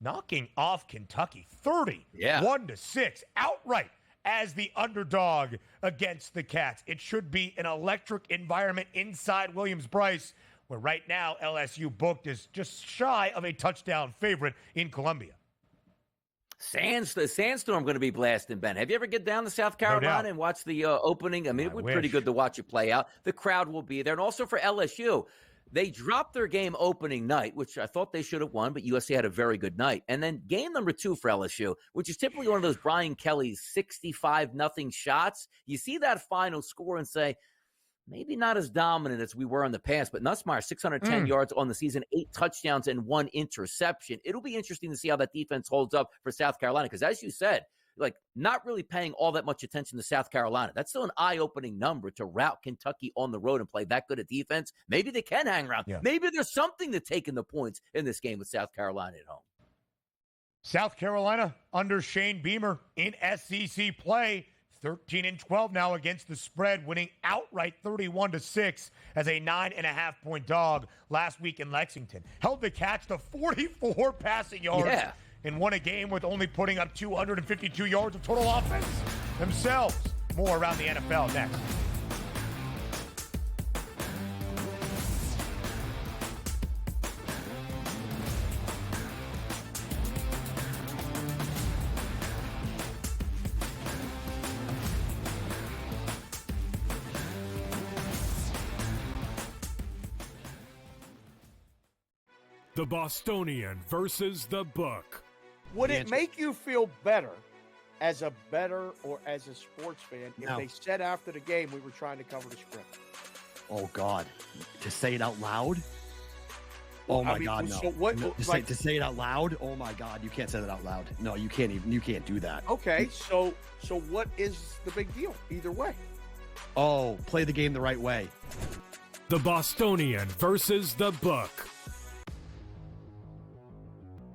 knocking off Kentucky 31-6 outright as the underdog against the Cats. It should be an electric environment inside Williams-Brice, where right now LSU booked is just shy of a touchdown favorite in Columbia. The sandstorm going to be blasting, Ben. Have you ever get down to South Carolina and watch the opening? I mean, it was pretty good to watch it play out. The crowd will be there. And also for LSU, they dropped their game opening night, which I thought they should have won, but USC had a very good night. And then game number 2 for LSU, which is typically one of those Brian Kelly's 65-0 shots. You see that final score and say, maybe not as dominant as we were in the past, but Nussmeier, 610 yards on the season, 8 touchdowns and 1 interception. It'll be interesting to see how that defense holds up for South Carolina, because as you said, like not really paying all that much attention to South Carolina. That's still an eye-opening number to rout Kentucky on the road and play that good at defense. Maybe they can hang around. Yeah. Maybe there's something to taking the points in this game with South Carolina at home. South Carolina under Shane Beamer in SEC play. 13-12 now against the spread, winning outright 31-6 as a 9.5-point dog last week in Lexington. Held the Cats to 44 passing yards and won a game with only putting up 252 yards of total offense themselves. More around the NFL next. The Bostonian versus the book. Would it make you feel better as a bettor or as a sports fan if they said after the game we were trying to cover the spread? Oh, God. To say it out loud? Oh, my God, no. So what, to say it out loud? Oh, my God. You can't say that out loud. No, you can't even. You can't do that. Okay, so what is the big deal either way? Oh, play the game the right way. The Bostonian versus the book.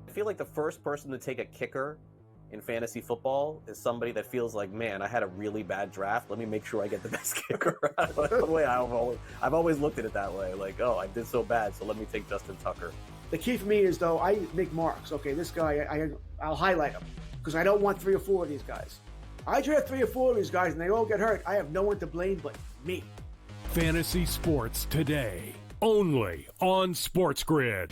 I feel like the first person to take a kicker in fantasy football is somebody that feels like, man, I had a really bad draft. Let me make sure I get the best kicker. The way I've always looked at it that way. Like, oh, I did so bad, so let me take Justin Tucker. The key for me is, though, I make marks. Okay, this guy, I'll highlight him because I don't want 3 or 4 of these guys. I draft 3 or 4 of these guys and they all get hurt. I have no one to blame but me. Fantasy sports today, only on SportsGrid.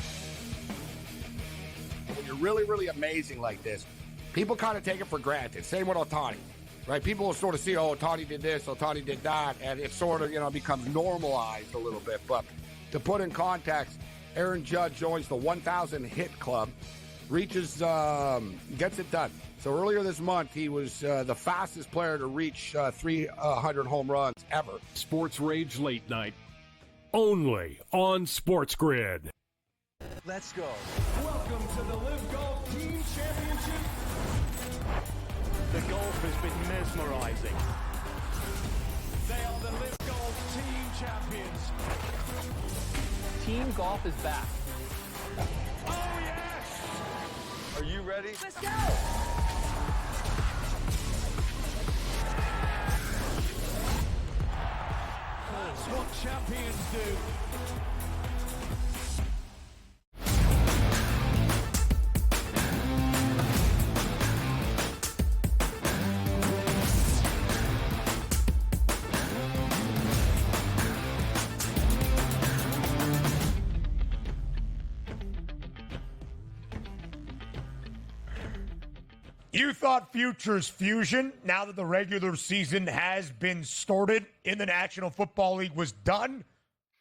When you're really, really amazing like this, people kind of take it for granted. Same with Ohtani, right? People will sort of see, oh, Ohtani did this, Ohtani did that, and it sort of, becomes normalized a little bit. But to put in context, Aaron Judge joins the 1,000 hit club, gets it done. So earlier this month, he was the fastest player to reach 300 home runs ever. Sports Rage Late Night, only on SportsGrid. Let's go. Welcome to the Live Golf Team Championship. The golf has been mesmerizing. They are the Live Golf Team Champions. Team golf is back. Oh, yes! Are you ready? Let's go! That's what champions do. You thought futures fusion, now that the regular season has been started in the National Football League, was done?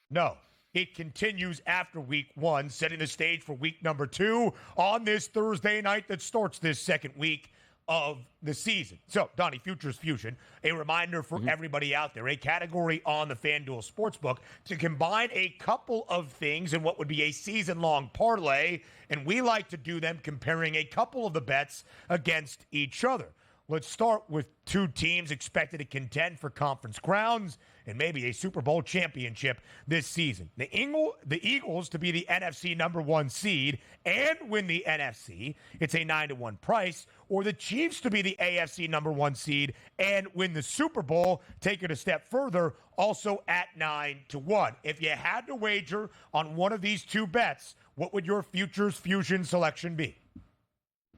No. It continues after week 1, setting the stage for week number 2 on this Thursday night that starts this second week of the season. So, Donnie, Futures Fusion, a reminder for everybody out there, a category on the FanDuel Sportsbook to combine a couple of things in what would be a season-long parlay, and we like to do them comparing a couple of the bets against each other. Let's start with two teams expected to contend for conference crowns and maybe a Super Bowl championship this season. The Eagles to be the NFC number 1 seed and win the NFC, it's a 9-1 price, or the Chiefs to be the AFC number 1 seed and win the Super Bowl, take it a step further, also at 9-1. If you had to wager on one of these two bets, what would your Futures Fusion selection be?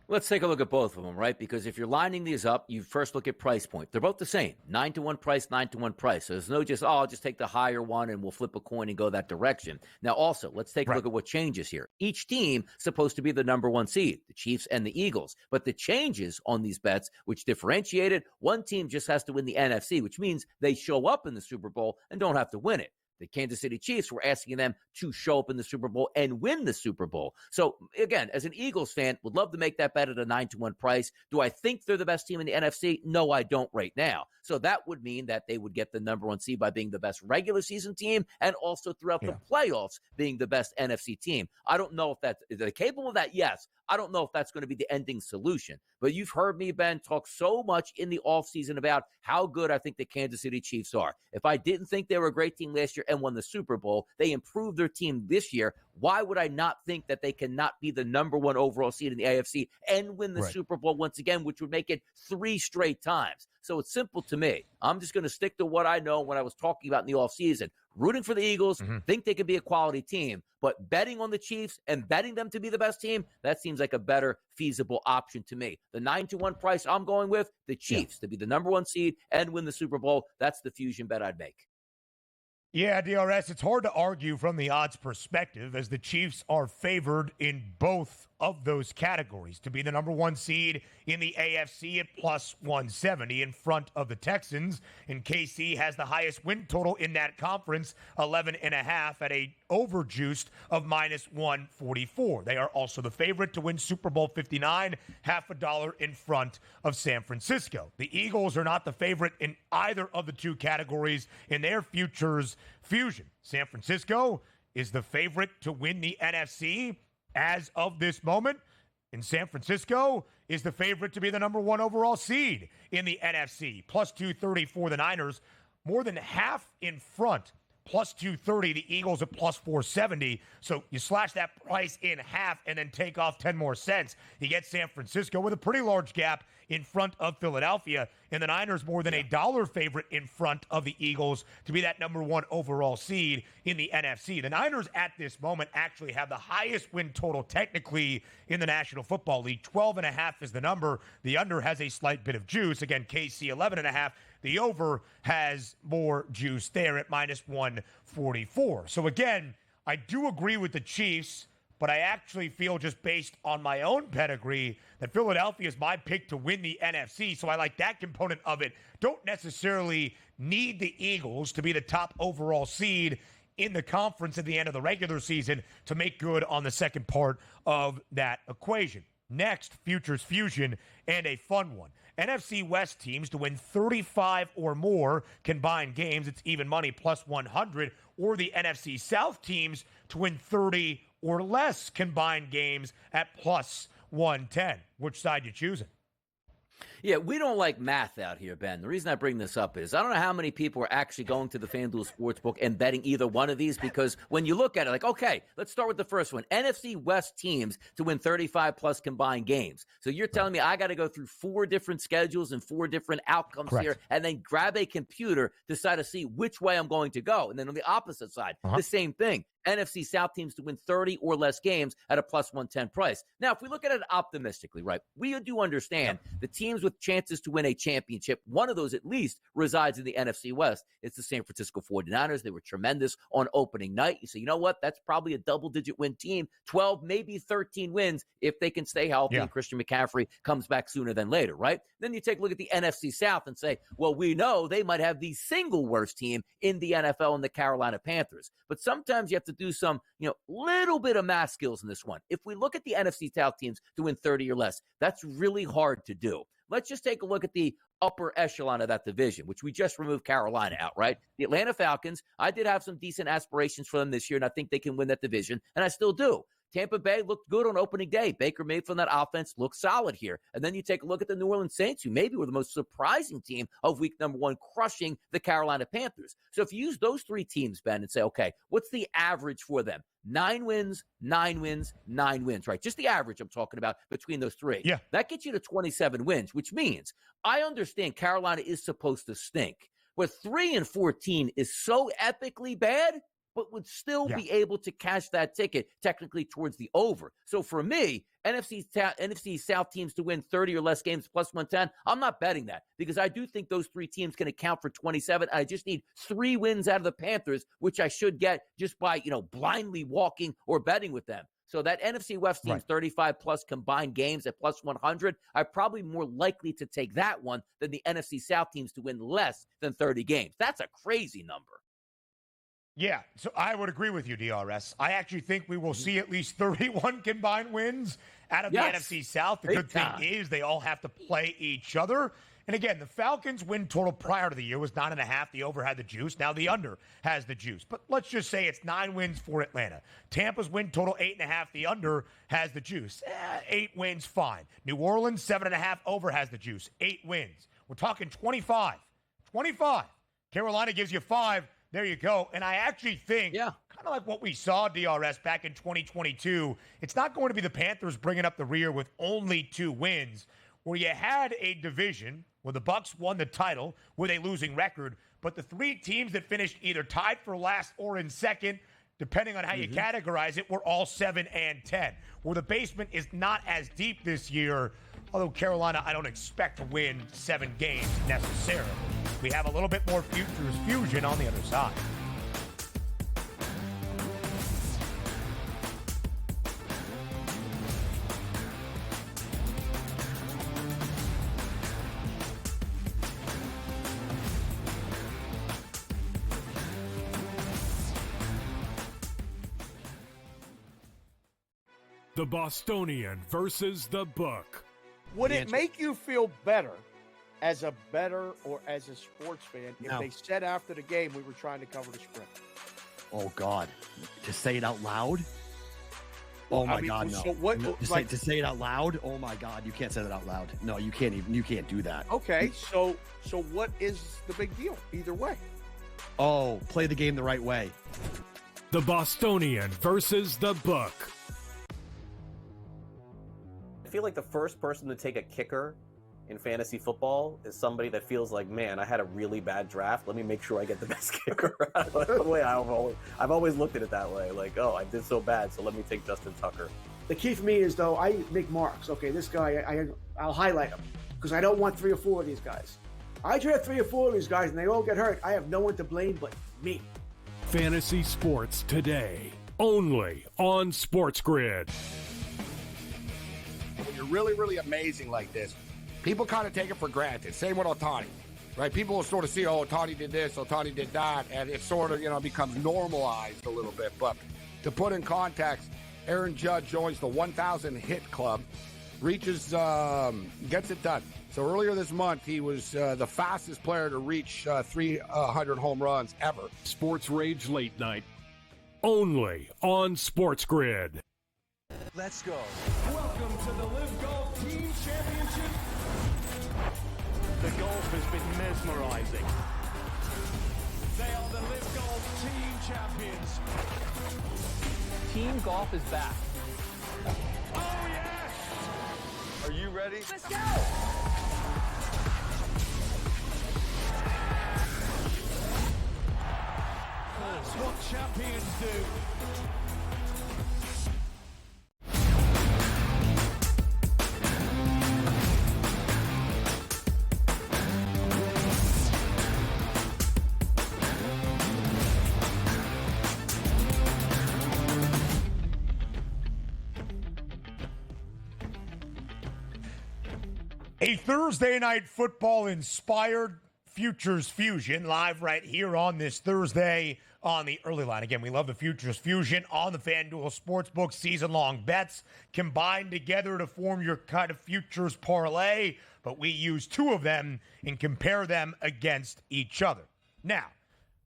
Let's take a look at both of them, right? Because if you're lining these up, you first look at price point. They're both the same, 9-1 price, 9-1 price. So there's no just, I'll just take the higher one and we'll flip a coin and go that direction. Now, also, let's take a look at what changes here. Each team supposed to be the number 1 seed, the Chiefs and the Eagles. But the changes on these bets, which differentiated, one team just has to win the NFC, which means they show up in the Super Bowl and don't have to win it. The Kansas City Chiefs, we're asking them to show up in the Super Bowl and win the Super Bowl. So, again, as an Eagles fan, would love to make that bet at a 9-1 price. Do I think they're the best team in the NFC? No, I don't right now. So that would mean that they would get the number 1 seed by being the best regular season team and also throughout the playoffs being the best NFC team. I don't know if is they capable of that? Yes. I don't know if that's going to be the ending solution. But you've heard me, Ben, talk so much in the offseason about how good I think the Kansas City Chiefs are. If I didn't think they were a great team last year and won the Super Bowl, they improved their team this year. Why would I not think that they cannot be the number 1 overall seed in the AFC and win the Super Bowl once again, which would make it 3 straight times? So it's simple to me. I'm just going to stick to what I know when I was talking about in the offseason. Rooting for the Eagles, think they could be a quality team, but betting on the Chiefs and betting them to be the best team, that seems like a better feasible option to me. The 9-1 price I'm going with, the Chiefs to be the number 1 seed and win the Super Bowl. That's the fusion bet I'd make. Yeah, DRS, it's hard to argue from the odds perspective as the Chiefs are favored in both of those categories to be the number 1 seed in the AFC at plus 170 in front of the Texans. And KC has the highest win total in that conference, 11.5 at a overjuiced of minus 144. They are also the favorite to win Super Bowl 59, $0.50 in front of San Francisco. The Eagles are not the favorite in either of the two categories in their futures fusion. San Francisco is the favorite to win the NFC as of this moment, and San Francisco is the favorite to be the number 1 overall seed in the NFC. Plus 230 for the Niners, more than half in front. Plus 230, the Eagles at plus 470. So you slash that price in half and then take off 10 more cents. You get San Francisco with a pretty large gap in front of Philadelphia. And the Niners more than $1 favorite in front of the Eagles to be that number 1 overall seed in the NFC. The Niners at this moment actually have the highest win total technically in the National Football League. 12.5 is the number. The under has a slight bit of juice. Again, KC 11.5. The over has more juice there at minus 144. So again, I do agree with the Chiefs, but I actually feel just based on my own pedigree that Philadelphia is my pick to win the NFC. So I like that component of it. Don't necessarily need the Eagles to be the top overall seed in the conference at the end of the regular season to make good on the second part of that equation. Next, Futures Fusion, and a fun one. NFC West teams to win 35 or more combined games, it's even money, plus 100, or the NFC South teams to win 30 or less combined games at plus 110. Which side you choosing? Yeah, we don't like math out here, Ben. The reason I bring this up is I don't know how many people are actually going to the FanDuel Sportsbook and betting either one of these, because when you look at it, like, okay, let's start with the first one. NFC West teams to win 35-plus combined games. So you're telling me I got to go through 4 different schedules and 4 different outcomes here and then grab a computer, decide to see which way I'm going to go. And then on the opposite side, the same thing. NFC South teams to win 30 or less games at a plus 110 price. Now, if we look at it optimistically, right, we do understand the teams with with chances to win a championship, one of those at least resides in the NFC West. It's the San Francisco 49ers. They were tremendous on opening night. You say, you know what? That's probably a double-digit win team, 12, maybe 13 wins if they can stay healthy and Christian McCaffrey comes back sooner than later, right? Then you take a look at the NFC South and say, well, we know they might have the single worst team in the NFL in the Carolina Panthers. But sometimes you have to do some, little bit of math skills in this one. If we look at the NFC South teams to win 30 or less, that's really hard to do. Let's just take a look at the upper echelon of that division, which we just removed Carolina out, right? The Atlanta Falcons, I did have some decent aspirations for them this year, and I think they can win that division, and I still do. Tampa Bay looked good on opening day. Baker Mayfield and that offense looked solid here. And then you take a look at the New Orleans Saints, who maybe were the most surprising team of week number one, crushing the Carolina Panthers. So if you use those three teams, Ben, and say, okay, what's the average for them? 9 wins, 9 wins, 9 wins, right? Just the average I'm talking about between those three. Yeah. That gets you to 27 wins, which means I understand Carolina is supposed to stink. But 3-14 is so epically bad, but would still be able to cash that ticket technically towards the over. So for me, NFC South teams to win 30 or less games plus 110, I'm not betting that because I do think those three teams can account for 27. I just need 3 wins out of the Panthers, which I should get just by, blindly walking or betting with them. So that NFC West team's 35 plus combined games at plus 100, I'm probably more likely to take that one than the NFC South teams to win less than 30 games. That's a crazy number. Yeah, so I would agree with you, DRS. I actually think we will see at least 31 combined wins out of the NFC South. The good thing is they all have to play each other. And again, the Falcons' win total prior to the year was 9.5. The over had the juice. Now the under has the juice. But let's just say it's 9 wins for Atlanta. Tampa's win total 8.5. The under has the juice. 8 wins, fine. New Orleans, 7.5. Over has the juice. 8 wins. We're talking 25. 25. Carolina gives you 5. There you go. And I actually think, kind of like what we saw, DRS, back in 2022, it's not going to be the Panthers bringing up the rear with only 2 wins, where you had a division where the Bucs won the title with a losing record, but the 3 teams that finished either tied for last or in second, depending on how you categorize it, were all 7-10. Where the basement is not as deep this year, although Carolina, I don't expect to win 7 games necessarily. We have a little bit more futures fusion on the other side. The Bostonian versus the Book. Would it make you feel better as a bettor or as a sports fan if they said after the game we were trying to cover the spread? Oh, God. To say it out loud? Oh, my God, no. So what, to say it out loud? Oh, my God. You can't say that out loud. No, you can't do that. Okay, so what is the big deal either way? Oh, play the game the right way. The Bostonian versus the Book. I feel like the first person to take a kicker in fantasy football is somebody that feels like, man, I had a really bad draft. Let me make sure I get the best kicker. The way I've always looked at it that way. Like, oh, I did so bad, so let me take Justin Tucker. The key for me is, though, I make marks. Okay, this guy, I'll highlight him because I don't want 3 or 4 of these guys. I draft 3 or 4 of these guys and they all get hurt. I have no one to blame but me. Fantasy Sports Today, only on SportsGrid. When you're really, really amazing like this, people kind of take it for granted. Same with Ohtani, right? People will sort of see, oh, Ohtani did this, Ohtani did that, and it sort of, becomes normalized a little bit. But to put in context, Aaron Judge joins the 1,000 hit club, gets it done. So earlier this month, he was the fastest player to reach 300 home runs ever. Sports Rage Late Night, only on SportsGrid. Let's go. Welcome to the Live Golf Team Championship. The golf has been mesmerizing. They are the Live Golf Team Champions. Team golf is back. Oh, yes! Are you ready? Let's go! That's what champions do. A Thursday night football-inspired Futures Fusion live right here on this Thursday on the early line. Again, we love the Futures Fusion on the FanDuel Sportsbook season-long bets combined together to form your kind of futures parlay, but we use two of them and compare them against each other. Now,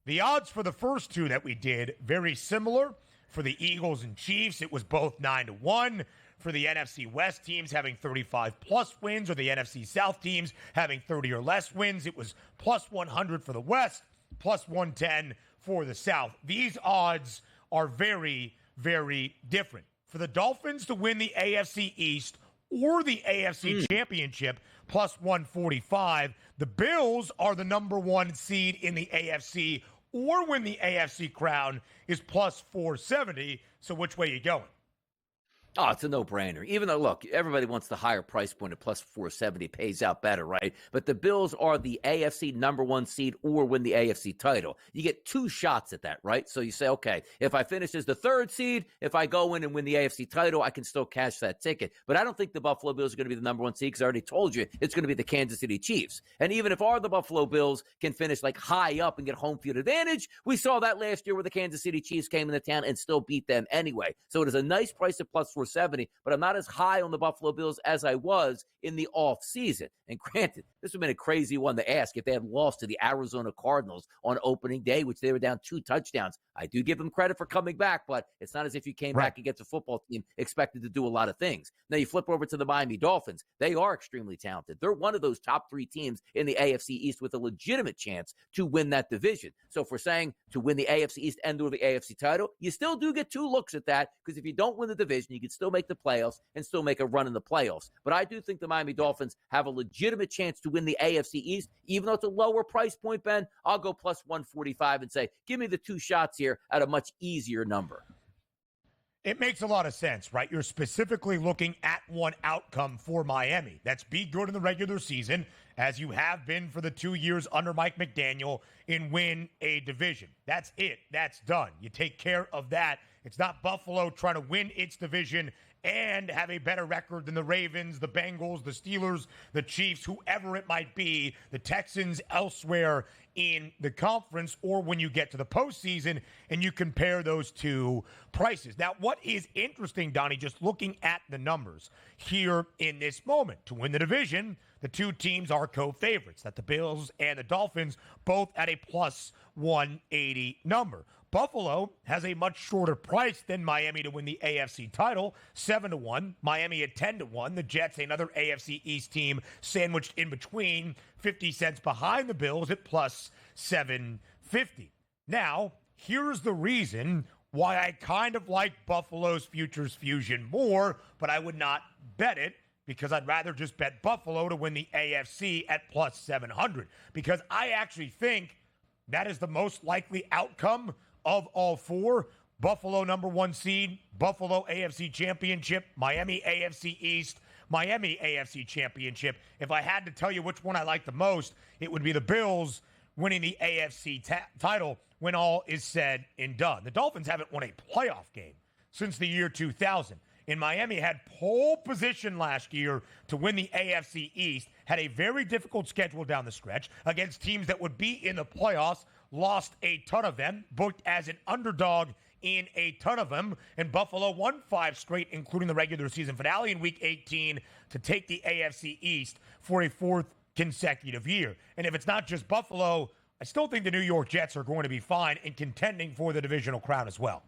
the odds for the first two that we did, very similar. For the Eagles and Chiefs, it was both 9-1. For the NFC West teams having 35-plus wins, or the NFC South teams having 30 or less wins, it was plus 100 for the West, plus 110 for the South. These odds are very, very different. For the Dolphins to win the AFC East or the AFC Championship, plus 145. The Bills are the number one seed in the AFC or win the AFC crown is plus 470. So which way are you going? Oh, it's a no-brainer. Even though, look, everybody wants the higher price point at plus 470, pays out better, right? But the Bills are the AFC number one seed or win the AFC title. You get two shots at that, right? So you say, okay, if I finish as the third seed, if I go in and win the AFC title, I can still cash that ticket. But I don't think the Buffalo Bills are going to be the number one seed because I already told you it's going to be the Kansas City Chiefs. And even if the Buffalo Bills can finish like high up and get home field advantage, we saw that last year where the Kansas City Chiefs came into town and still beat them anyway. So it is a nice price at plus 470, but I'm not as high on the Buffalo Bills as I was in the off season. And granted, this would have been a crazy one to ask if they had lost to the Arizona Cardinals on opening day, which they were down 2 touchdowns. I do give them credit for coming back, but it's not as if you came back against a football team expected to do a lot of things. Now you flip over to the Miami Dolphins. They are extremely talented. They're one of those top 3 teams in the AFC East with a legitimate chance to win that division. So if we're saying to win the AFC East and or the AFC title, you still do get 2 looks at that, because if you don't win the division, you can still make the playoffs and still make a run in the playoffs. But I do think the Miami Dolphins have a legitimate chance to win the AFC East, even though it's a lower price point, Ben. I'll go plus 145 and say, give me the 2 shots here at a much easier number. It makes a lot of sense, right? You're specifically looking at one outcome for Miami. That's be good in the regular season, as you have been for the 2 years under Mike McDaniel, and win a division. That's it. That's done. You take care of that. It's not Buffalo trying to win its division and have a better record than the Ravens, the Bengals, the Steelers, the Chiefs, whoever it might be, the Texans elsewhere in the conference, or when you get to the postseason and you compare those 2 prices. Now, what is interesting, Donnie, just looking at the numbers here in this moment, to win the division, the 2 teams are co-favorites, that the Bills and the Dolphins both at a plus 180 number. Buffalo has a much shorter price than Miami to win the AFC title, 7-1. Miami at 10-1. The Jets, another AFC East team, sandwiched in between, 50 cents behind the Bills at plus 750. Now, here's the reason why I kind of like Buffalo's Futures Fusion more, but I would not bet it, because I'd rather just bet Buffalo to win the AFC at plus 700, because I actually think that is the most likely outcome of all 4. Buffalo number 1 seed, Buffalo AFC Championship, Miami AFC East, Miami AFC Championship. If I had to tell you which one I like the most, it would be the Bills winning the AFC title when all is said and done. The Dolphins haven't won a playoff game since the year 2000. And Miami had pole position last year to win the AFC East, had a very difficult schedule down the stretch against teams that would be in the playoffs, lost a ton of them, booked as an underdog in a ton of them, and Buffalo won 5 straight, including the regular season finale in Week 18, to take the AFC East for a 4th consecutive year. And if it's not just Buffalo, I still think the New York Jets are going to be fine and contending for the divisional crown as well.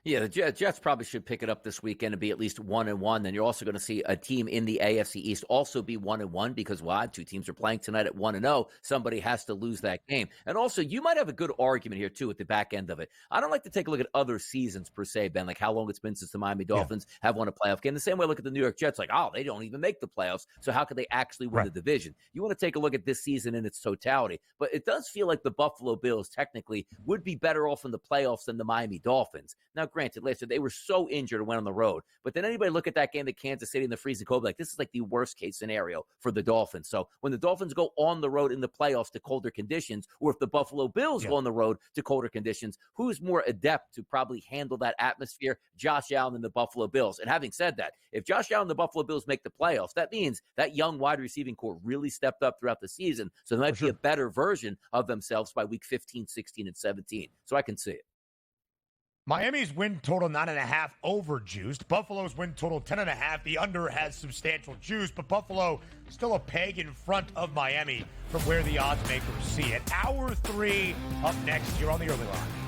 Yeah, the Jets probably should pick it up this weekend and be at least 1-1. Then you're also going to see a team in the AFC East also be 1-1, because why? 2 teams are playing tonight at 1-0. Somebody has to lose that game. And also, you might have a good argument here, too, at the back end of it. I don't like to take a look at other seasons, per se, Ben, like how long it's been since the Miami Dolphins have won a playoff game. The same way I look at the New York Jets, like, oh, they don't even make the playoffs, so how could they actually win the division? You want to take a look at this season in its totality. But it does feel like the Buffalo Bills technically would be better off in the playoffs than the Miami Dolphins. Now, granted, last year they were so injured and went on the road. But then anybody look at that game, the Kansas City in the freezing cold, like this is like the worst case scenario for the Dolphins. So when the Dolphins go on the road in the playoffs to colder conditions, or if the Buffalo Bills go on the road to colder conditions, who's more adept to probably handle that atmosphere? Josh Allen and the Buffalo Bills. And having said that, if Josh Allen and the Buffalo Bills make the playoffs, that means that young wide receiving core really stepped up throughout the season. So they might be a better version of themselves by week 15, 16, and 17. So I can see it. Miami's win total 9.5 over juiced. Buffalo's win total 10.5. The under has substantial juice, but Buffalo still a peg in front of Miami from where the odds makers see it. Hour 3 up next here on the early line.